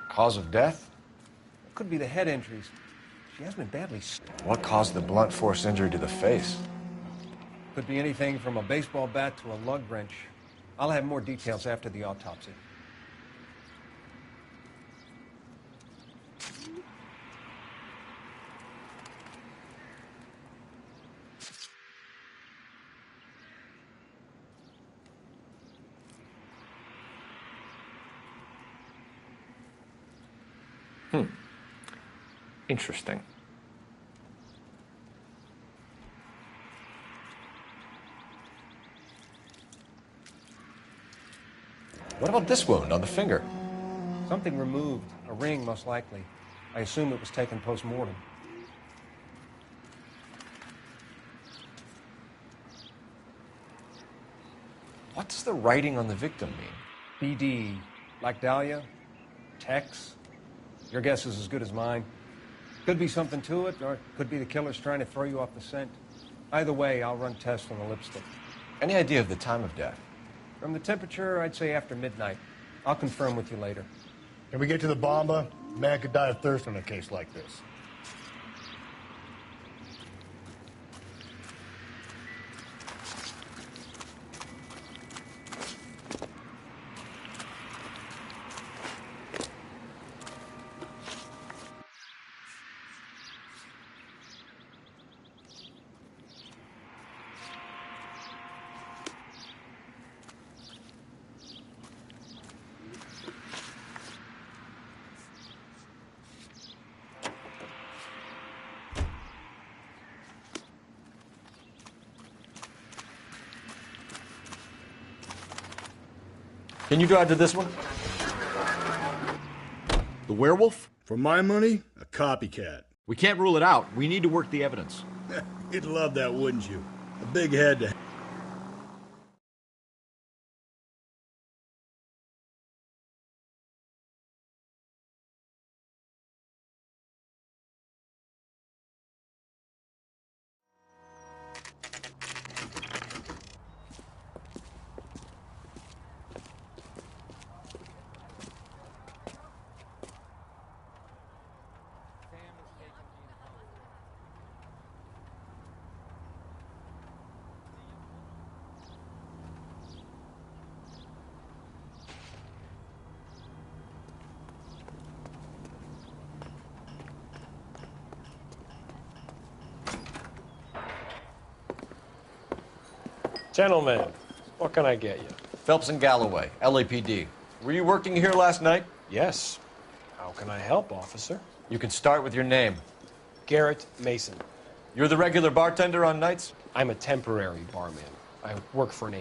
Cause of death? It could be the head injuries. She has been badly What caused the blunt force injury to the face? Could be anything from a baseball bat to a lug wrench. I'll have more details after the autopsy. Interesting. What about this wound on the finger? Something removed. A ring, most likely. I assume it was taken post-mortem. What does the writing on the victim mean? BD. Like Dahlia? Tex? Your guess is as good as mine. Could be something to it, or it could be the killer's trying to throw you off the scent. Either way, I'll run tests on the lipstick. Any idea of the time of death? From the temperature, I'd say after midnight. I'll confirm with you later. Can we get to the bomba? Man could die of thirst in a case like this. Can you drive to this one? The werewolf? For my money, a copycat. We can't rule it out. We need to work the evidence. You'd love that, wouldn't you? A big head to... Gentlemen, what can I get you? Phelps and Galloway, LAPD. Were you working here last night? Yes. How can I help, officer? You can start with your name. Garrett Mason. You're the regular bartender on nights? I'm a temporary barman. I work for an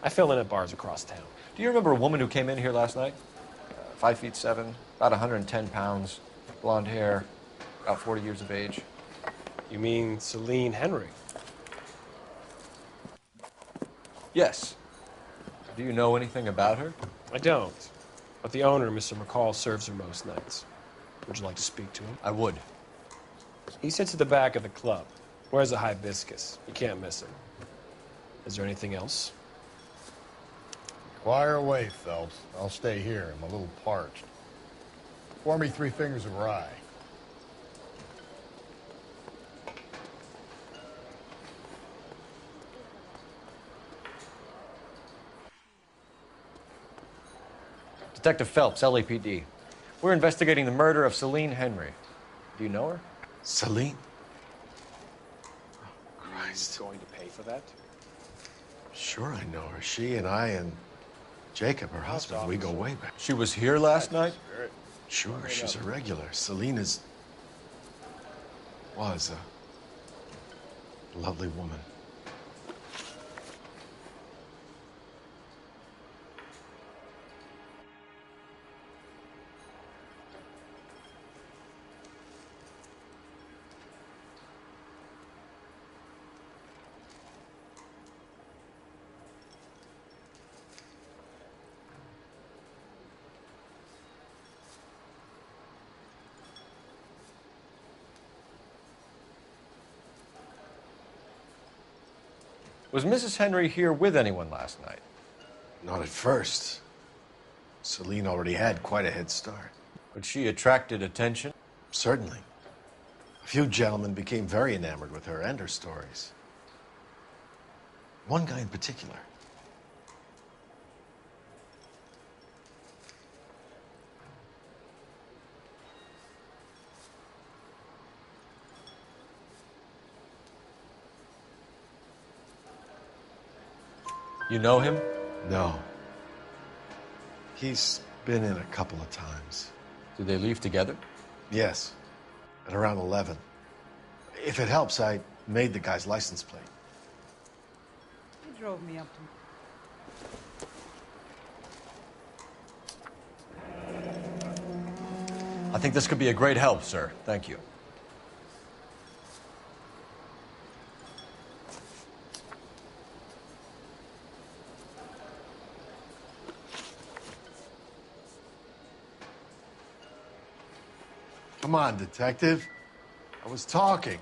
I fill in at bars across town. Do you remember a woman who came in here last night? 5'7", about 110 pounds, blonde hair, about 40 years of age. You mean Celine Henry? Yes. Do you know anything about her? I don't. But the owner, Mr. McCall, serves her most nights. Would you like to speak to him? I would. He sits at the back of the club. Wears a hibiscus. You can't miss him. Is there anything else? Fire away, Phelps. I'll stay here. I'm a little parched. Pour me 3 fingers of rye. Detective Phelps, LAPD. We're investigating the murder of Celine Henry. Do you know her? Celine? Oh, Christ. Are you going to pay for that? Sure, I know her. She and I and Jacob, her husband, we go way back. She was here last night? Sure, she's a regular. Celine was a lovely woman. Was Mrs. Henry here with anyone last night? Not at first. Celine already had quite a head start. But she attracted attention? Certainly. A few gentlemen became very enamored with her and her stories. One guy in particular. You know him? No. He's been in a couple of times. Did they leave together? Yes. At around 11. If it helps, I made the guy's license plate. He drove me up to... I think this could be a great help, sir. Thank you. Come on, detective. I was talking.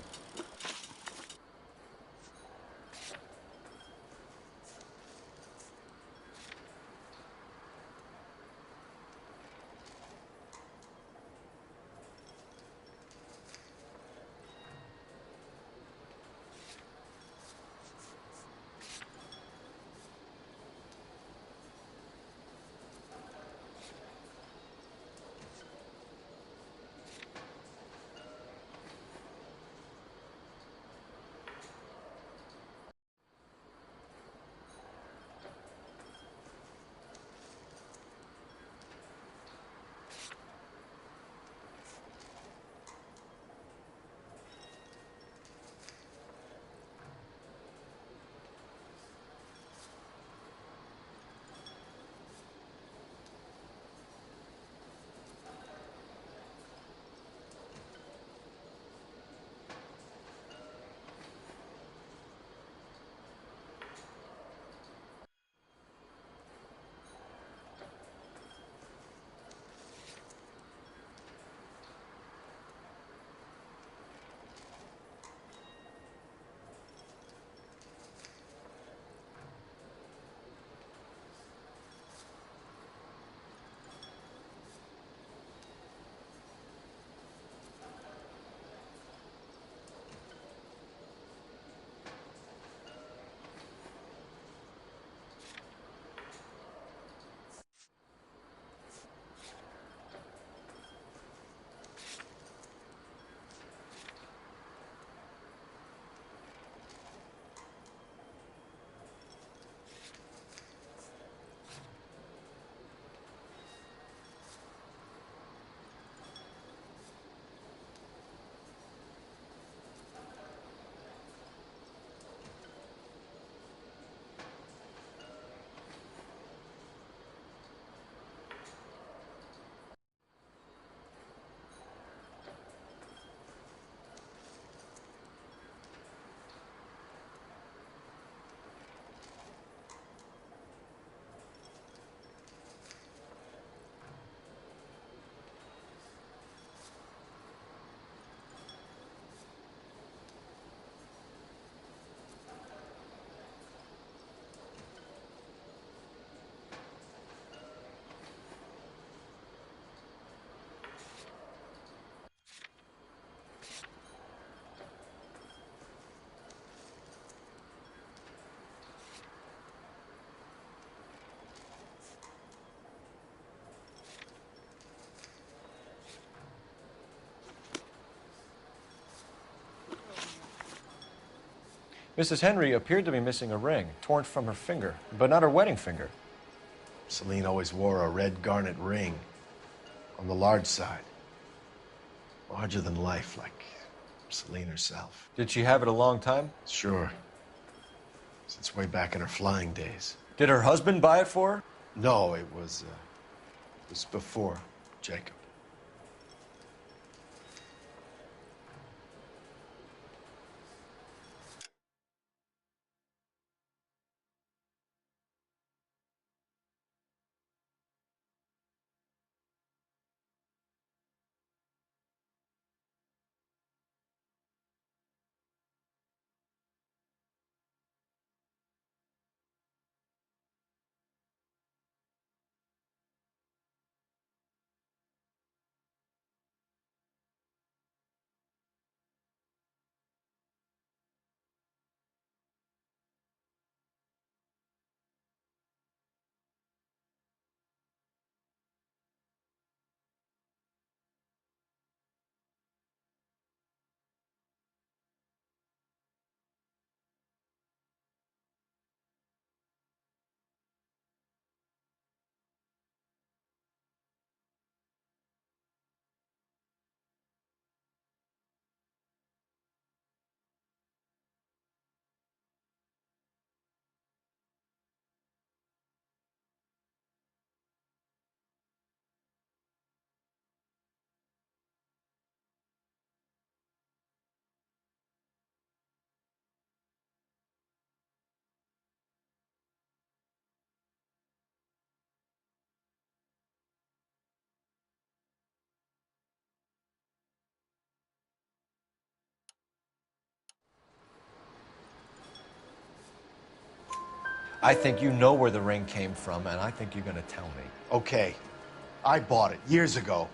Mrs. Henry appeared to be missing a ring, torn from her finger, but not her wedding finger. Celine always wore a red garnet ring on the large side. Larger than life, like Celine herself. Did she have it a long time? Sure. Since way back in her flying days. Did her husband buy it for her? No, it was before Jacob. I think you know where the ring came from, and I think you're going to tell me. Okay. I bought it years ago.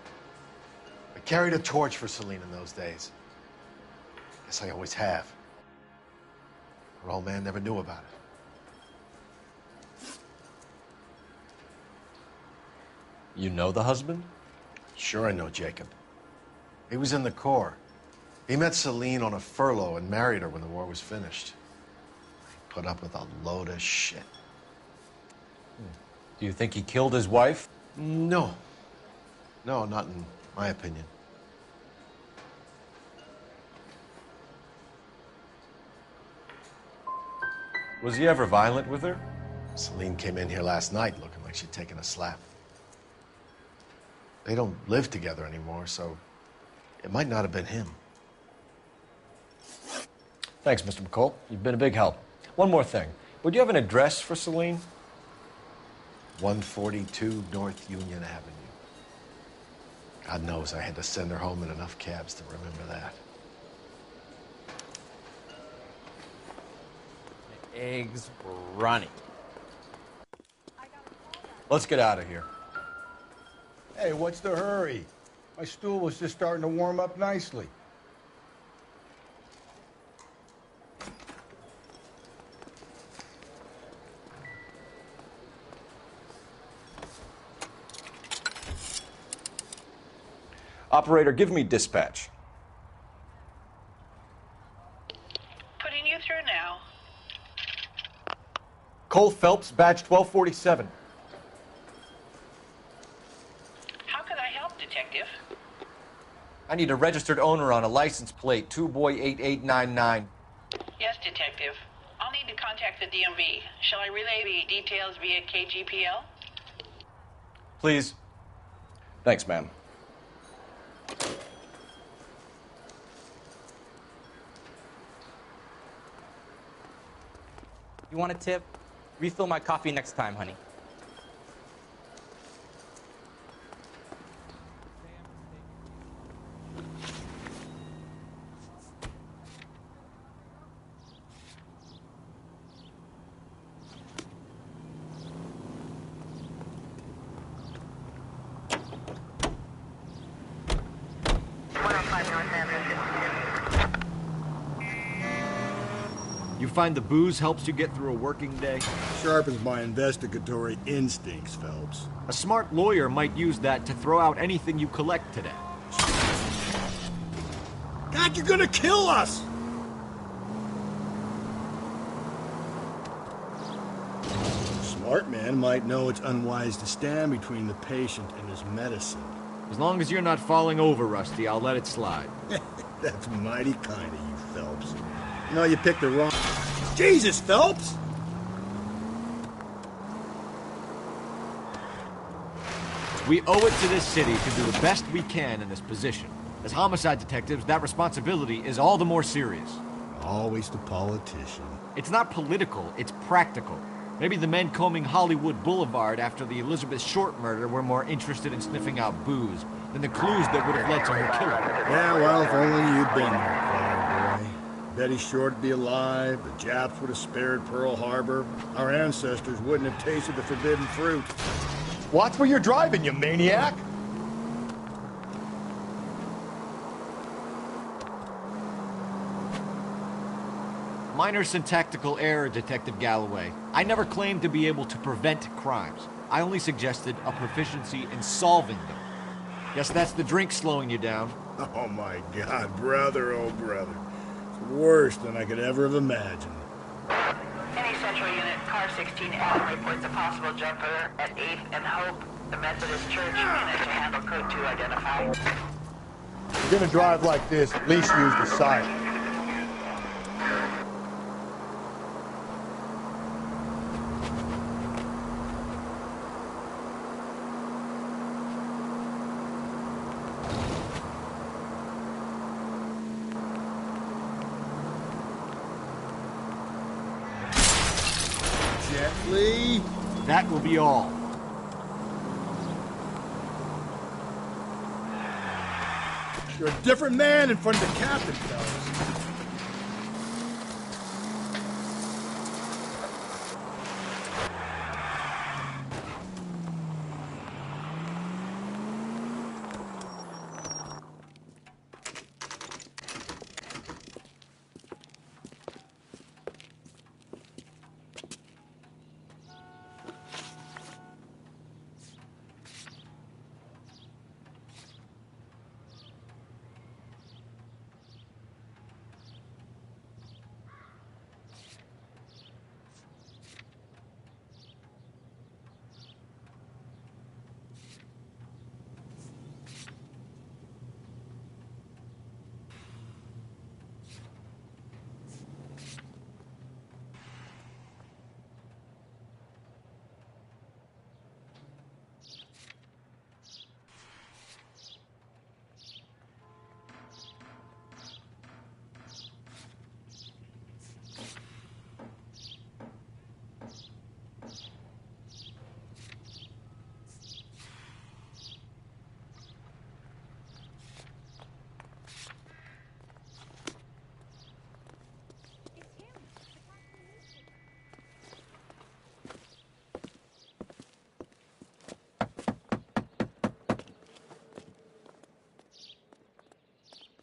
I carried a torch for Celine in those days. Guess I always have. Her old man never knew about it. You know the husband? Sure I know Jacob. He was in the Corps. He met Celine on a furlough and married her when the war was finished. He put up with a load of shit. Do you think he killed his wife? No. No, not in my opinion. Was he ever violent with her? Celine came in here last night looking like she'd taken a slap. They don't live together anymore, so it might not have been him. Thanks, Mr. McCall. You've been a big help. One more thing. Would you have an address for Celine? 142 North Union Avenue. God knows I had to send her home in enough cabs to remember that. The eggs were runny. Let's get out of here. Hey, what's the hurry? My stool was just starting to warm up nicely. Operator, give me dispatch. Putting you through now. Cole Phelps, badge 1247. How can I help, Detective? I need a registered owner on a license plate, 2boy8899. Yes, Detective. I'll need to contact the DMV. Shall I relay the details via KGPL? Please. Thanks, ma'am. You want a tip? Refill my coffee next time, honey. You find the booze helps you get through a working day? Sharpens my investigatory instincts, Phelps. A smart lawyer might use that to throw out anything you collect today. God, you're gonna kill us! Smart man might know it's unwise to stand between the patient and his medicine. As long as you're not falling over, Rusty, I'll let it slide. That's mighty kind of you, Phelps. You know, you picked the wrong... Jesus, Phelps! We owe it to this city to do the best we can in this position. As homicide detectives, that responsibility is all the more serious. Always the politician. It's not political, it's practical. Maybe the men combing Hollywood Boulevard after the Elizabeth Short murder were more interested in sniffing out booze than the clues that would have led to her killing. Yeah, well, if only you'd been there, choir boy. Betty Short would be alive, the Japs would have spared Pearl Harbor, our ancestors wouldn't have tasted the forbidden fruit. Watch where you're driving, you maniac! Minor syntactical error, Detective Galloway. I never claimed to be able to prevent crimes. I only suggested a proficiency in solving them. Guess that's the drink slowing you down. Oh my God, brother, oh brother. It's worse than I could ever have imagined. Any central unit, car 16L reports a possible jumper at 8th and Hope. The Methodist Church unit to handle code 2 identified. If you're gonna drive like this, at least use the siren. Gently. That will be all. You're a different man in front of the captain, fellas.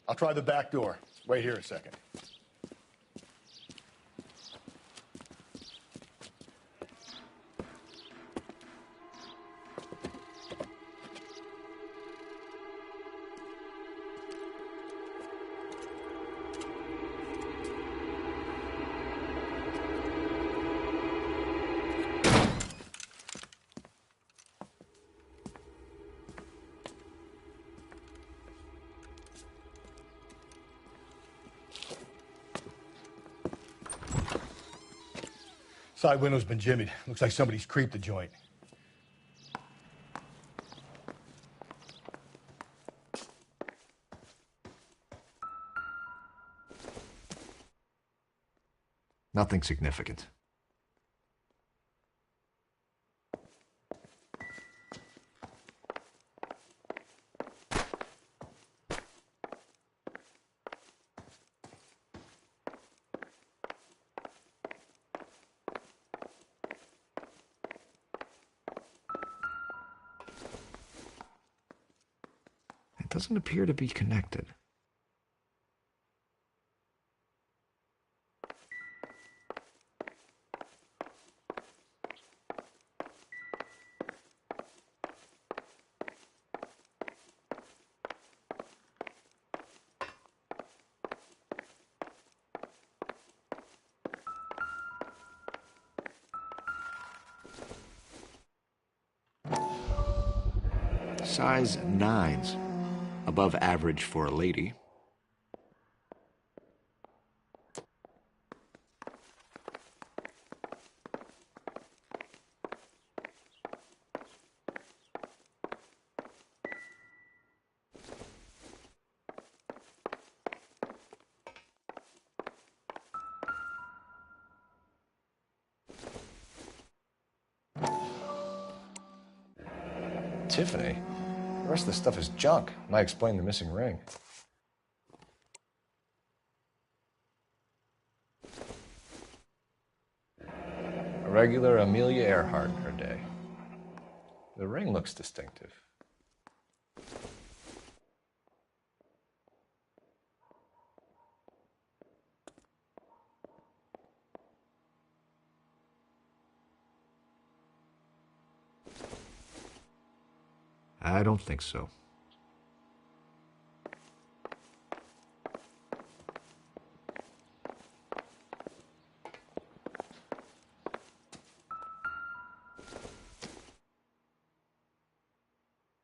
I'll try the back door. Wait here a second. Side window's been jimmied. Looks like somebody's creeped the joint. Nothing significant. It doesn't appear to be connected. Size 9s. Above average for a lady. Tiffany? The rest of the stuff is junk. Might explain the missing ring. A regular Amelia Earhart in her day. The ring looks distinctive. I don't think so.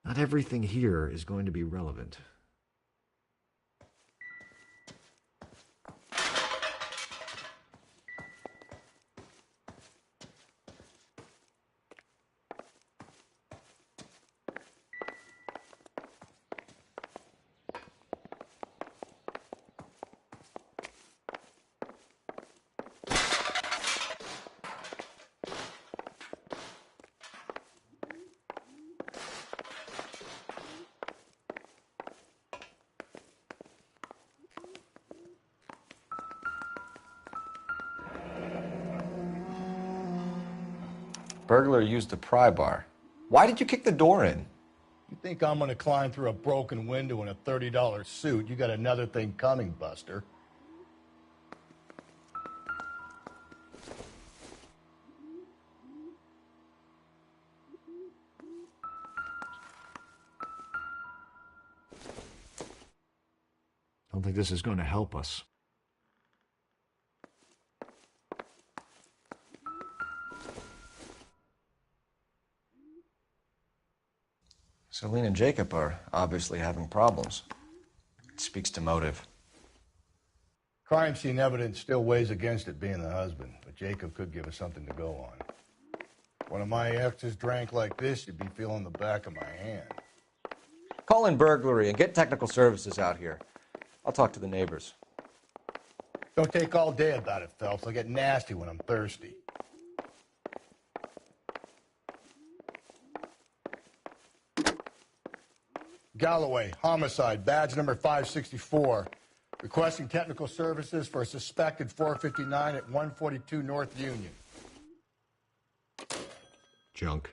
Not everything here is going to be relevant. Burglar used a pry bar. Why did you kick the door in? You think I'm gonna climb through a broken window in a $30 suit? You got another thing coming, Buster. I don't think this is going to help us. Celine and Jacob are obviously having problems. It speaks to motive. Crime scene evidence still weighs against it being the husband, but Jacob could give us something to go on. If one of my exes drank like this, you'd be feeling the back of my hand. Call in burglary and get technical services out here. I'll talk to the neighbors. Don't take all day about it, Phelps. I'll get nasty when I'm thirsty. Galloway, homicide, badge number 564. Requesting technical services for a suspected 459 at 142 North Union. Junk.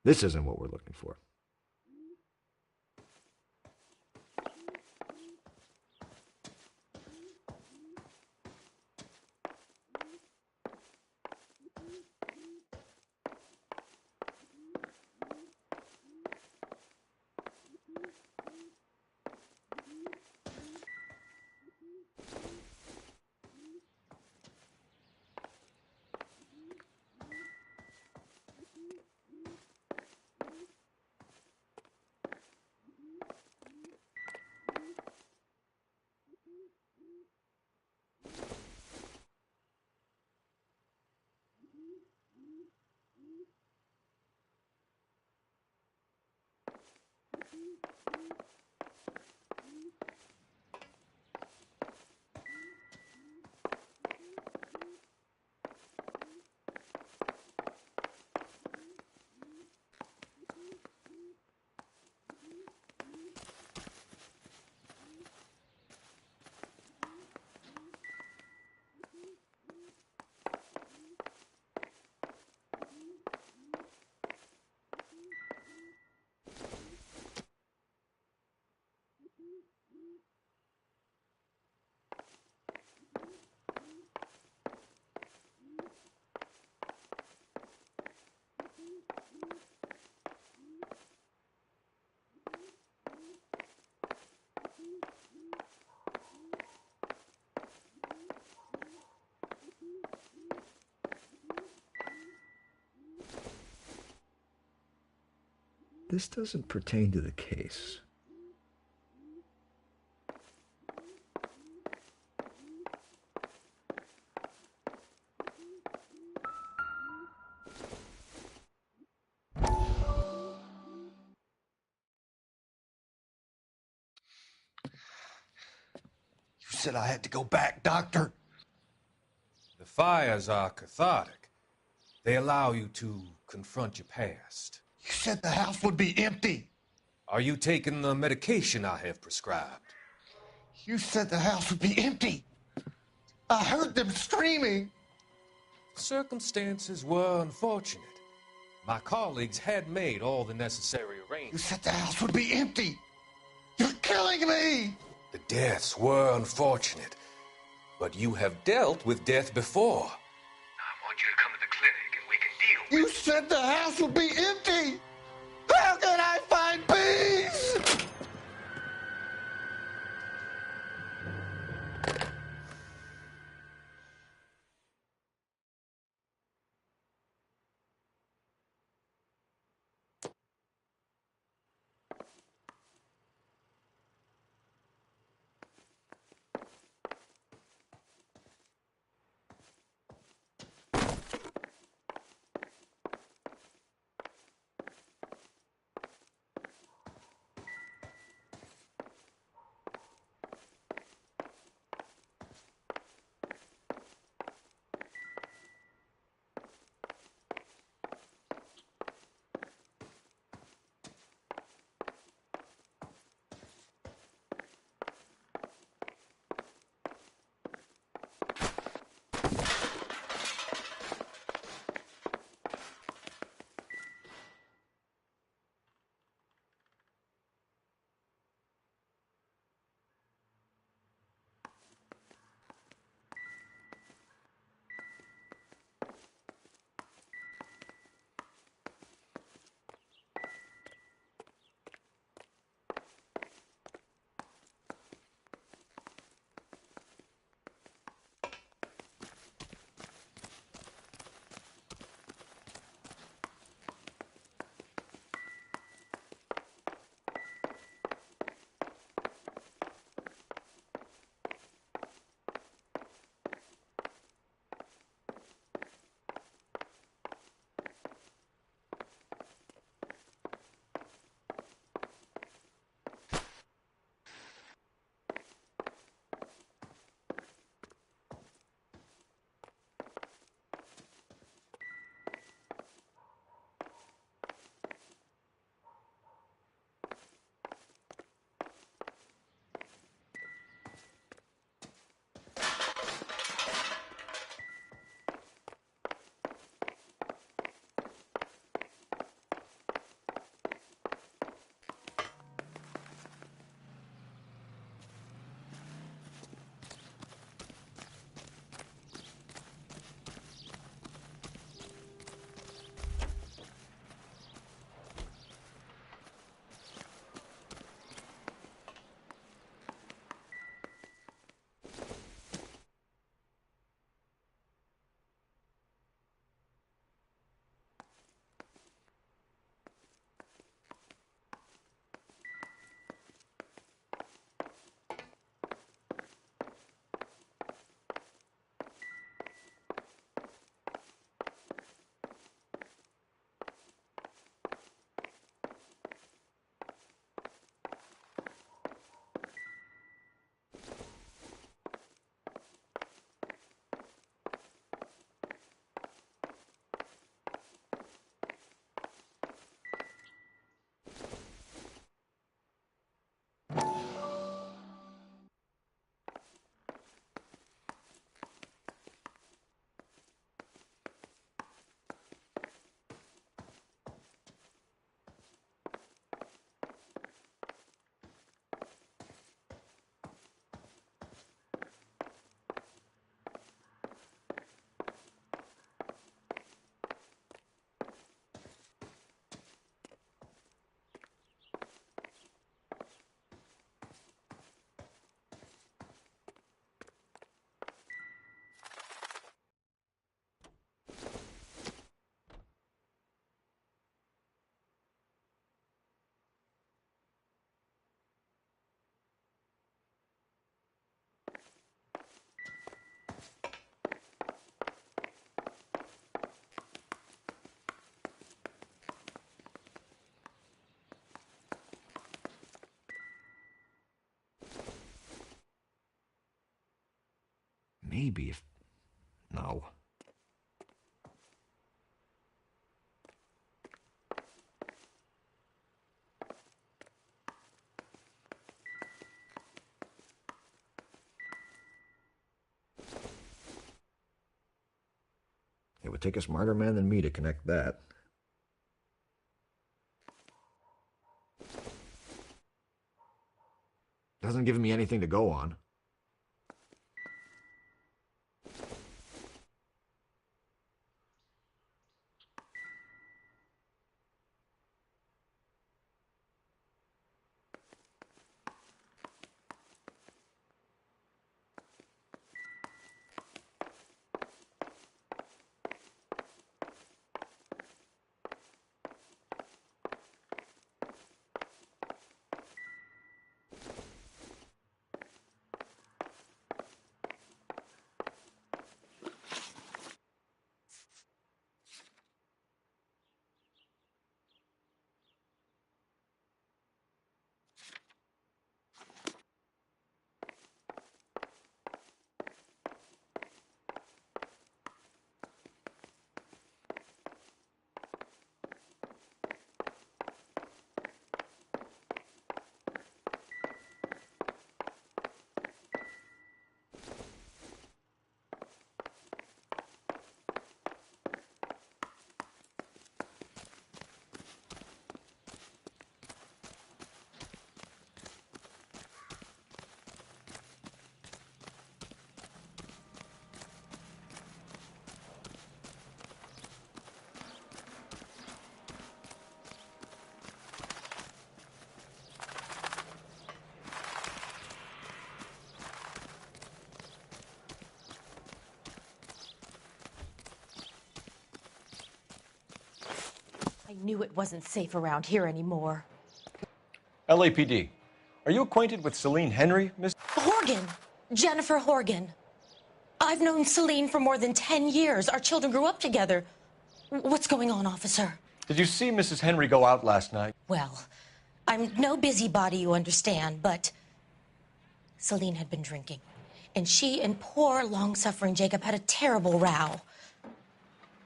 This isn't what we're looking for. This doesn't pertain to the case. You said I had to go back, Doctor. The fires are cathartic. They allow you to confront your past. You said the house would be empty. Are you taking the medication I have prescribed? You said the house would be empty. I heard them screaming. Circumstances were unfortunate. My colleagues had made all the necessary You arrangements. said the house would be empty. You're killing me. The deaths were unfortunate, but you have dealt with death before. I want you to come to the clinic and we can deal You said the house would be empty. How can I find peace? maybe if... No. It would take a smarter man than me to connect that. Doesn't give me anything to go on. I knew it wasn't safe around here anymore. LAPD. Are you acquainted with Celine Henry, Miss? Horgan! Jennifer Horgan. I've known Celine for more than 10 years. Our children grew up together. What's going on, officer? Did you see Mrs. Henry go out last night? Well, I'm no busybody, you understand, but Celine had been drinking. And she and poor, long-suffering Jacob had a terrible row.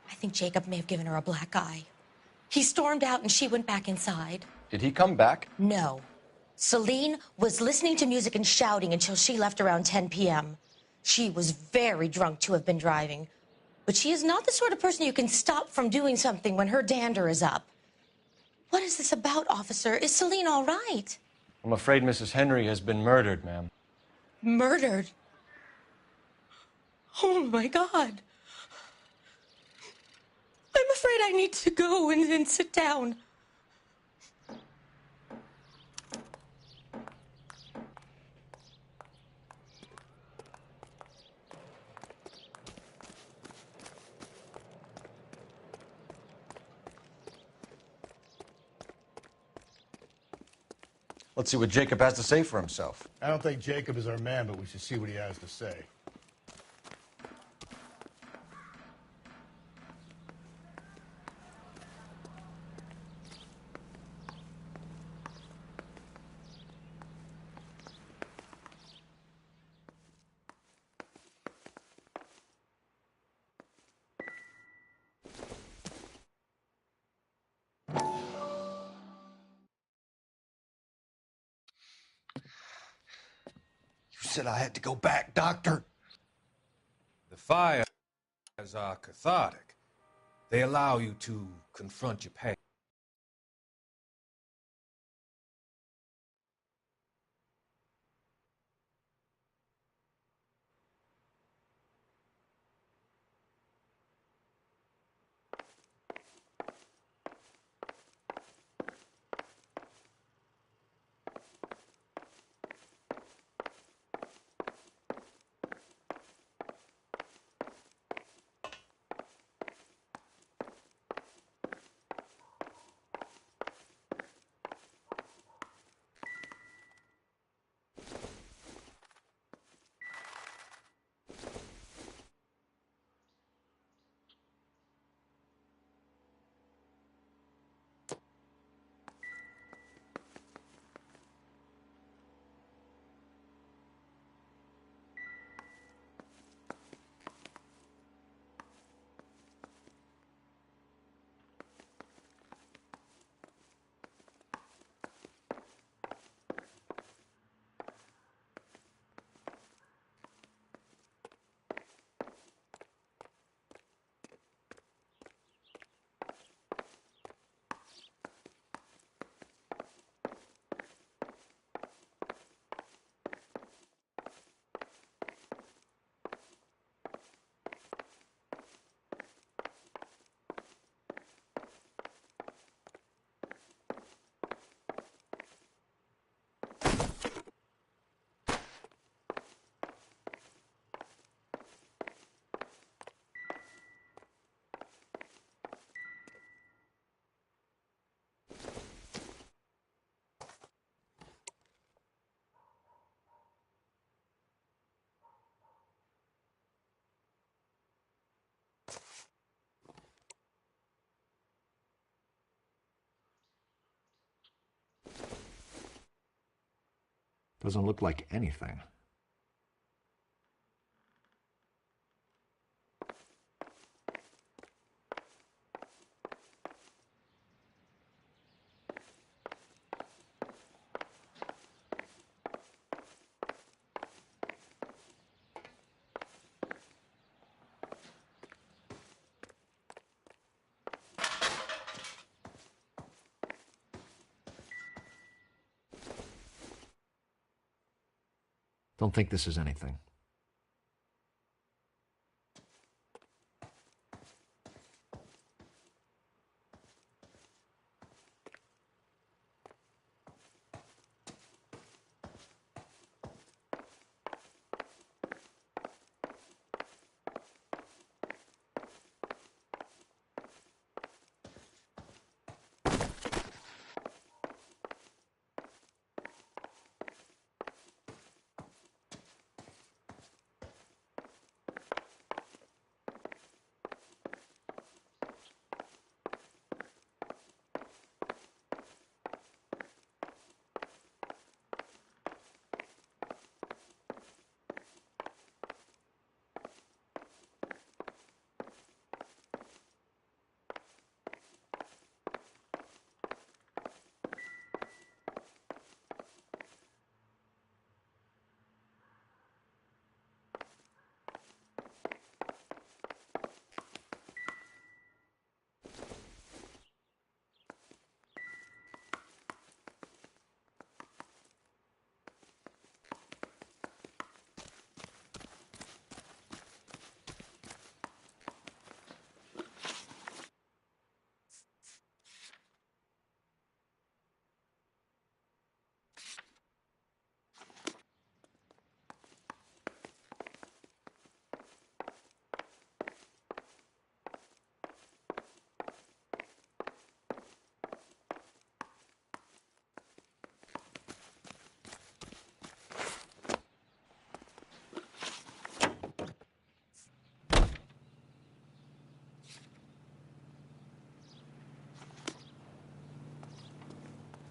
I think Jacob may have given her a black eye. He stormed out and she went back inside. Did he come back? No. Celine was listening to music and shouting until she left around 10 p.m. She was very drunk to have been driving. But she is not the sort of person you can stop from doing something when her dander is up. What is this about, officer? Is Celine all right? I'm afraid Mrs. Henry has been murdered, ma'am. Murdered? Oh, my God. I'm afraid I need to go and sit down. Let's see what Jacob has to say for himself. I don't think Jacob is our man, but we should see what he has to say. You said I had to go back, Doctor. The fires are cathartic. They allow you to confront your pain. Doesn't look like anything. Don't think this is anything.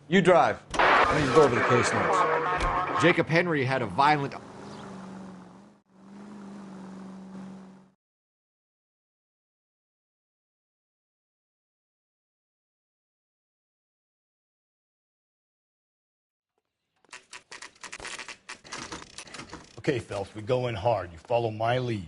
You drive. I need to go over the case notes. Jacob Henry had a violent... Okay, Phelps, we go in hard. You follow my lead.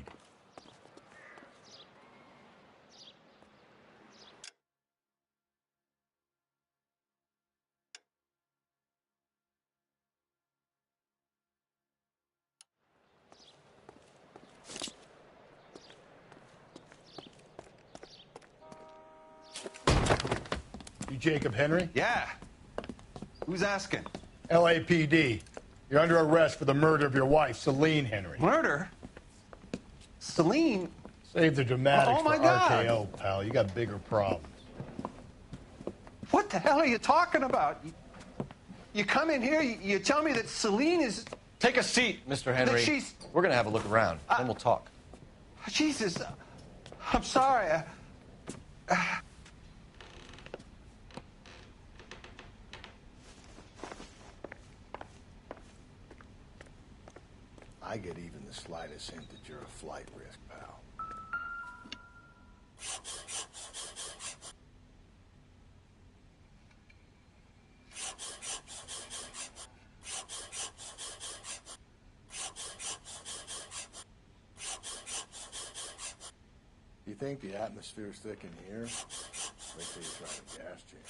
You Jacob Henry? Yeah. Who's asking? LAPD. You're under arrest for the murder of your wife, Celine Henry. Murder? Celine? Save the dramatics Oh, my for God. RKO, pal. You got bigger problems. What the hell are you talking about? You come in here, you tell me that Celine is... Take a seat, Mr. Henry. That she's... We're going to have a look around, then we'll talk. Jesus. I'm sorry. I get even the slightest hint that you're a flight risk, pal. You think the atmosphere's thick in here? Wait till you try the gas chamber.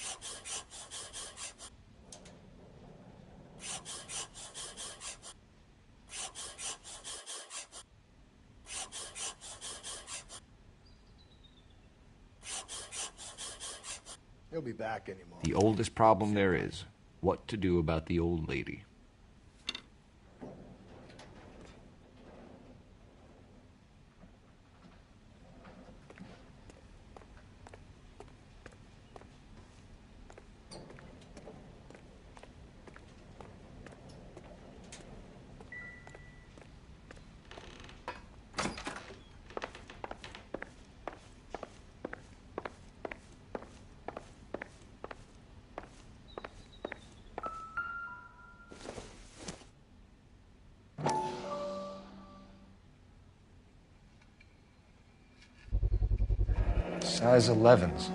He'll be back any moment. The oldest problem there is, what to do about the old lady. Size 11s.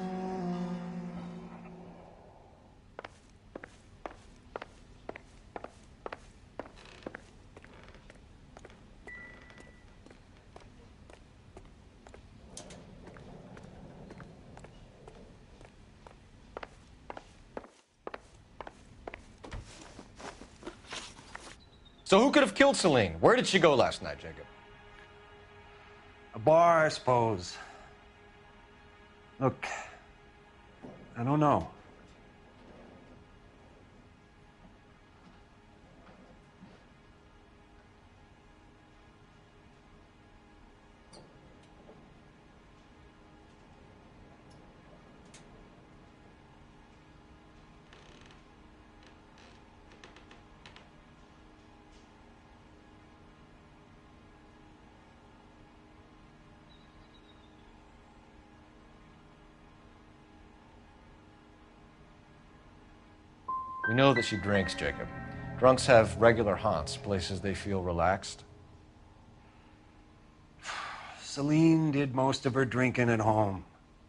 So who could have killed Celine? Where did she go last night, Jacob? A bar, I suppose. Look, I don't know. We know that she drinks, Jacob. Drunks have regular haunts, places they feel relaxed. Celine did most of her drinking at home.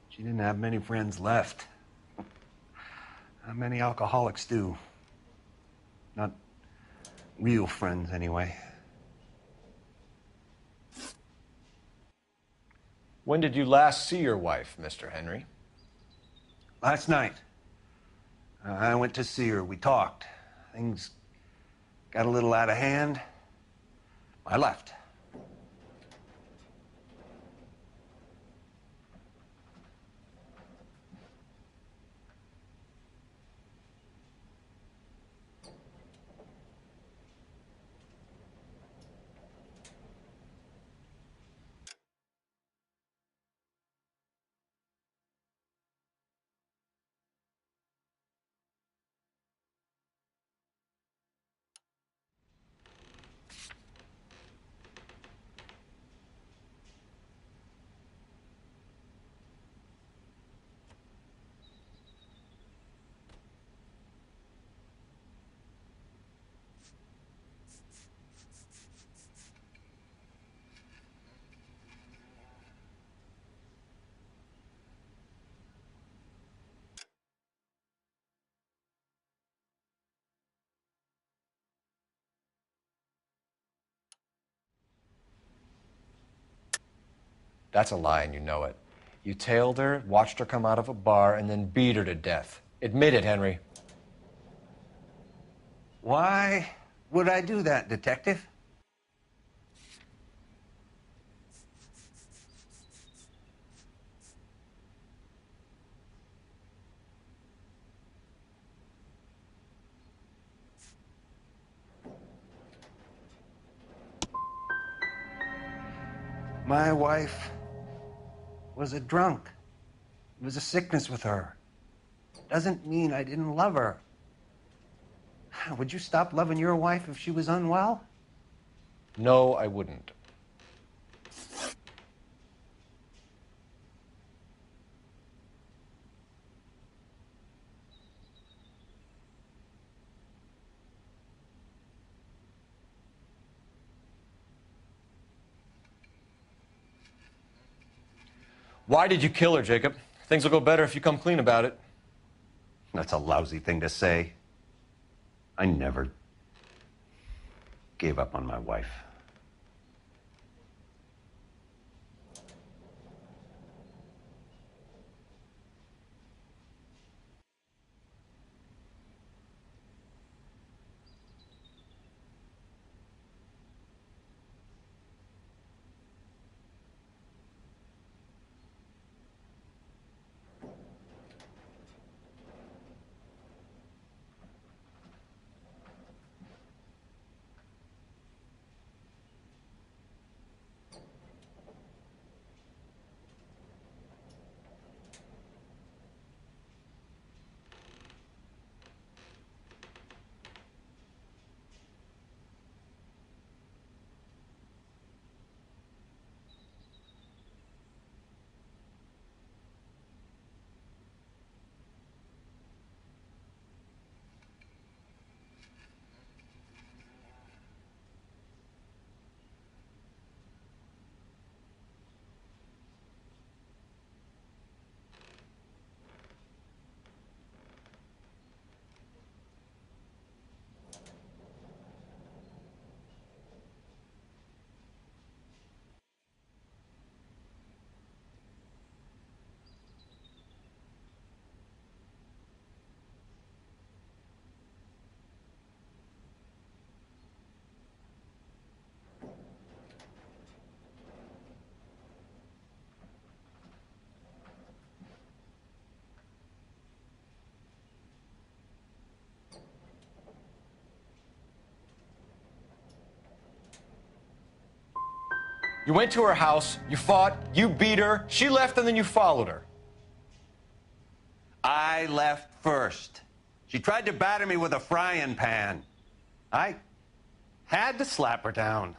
She didn't have many friends left. Not many alcoholics do. Not real friends, anyway. When did you last see your wife, Mr. Henry? Last night. I went to see her. We talked. Things got a little out of hand. I left. That's a lie, and you know it. You tailed her, watched her come out of a bar, and then beat her to death. Admit it, Henry. Why would I do that, Detective? My wife was a drunk. It was a sickness with her. Doesn't mean I didn't love her. Would you stop loving your wife if she was unwell? No, I wouldn't. Why did you kill her, Jacob? Things will go better if you come clean about it. That's a lousy thing to say. I never gave up on my wife. You went to her house, you fought, you beat her, she left, and then you followed her. I left first. She tried to batter me with a frying pan. I had to slap her down.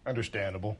Understandable.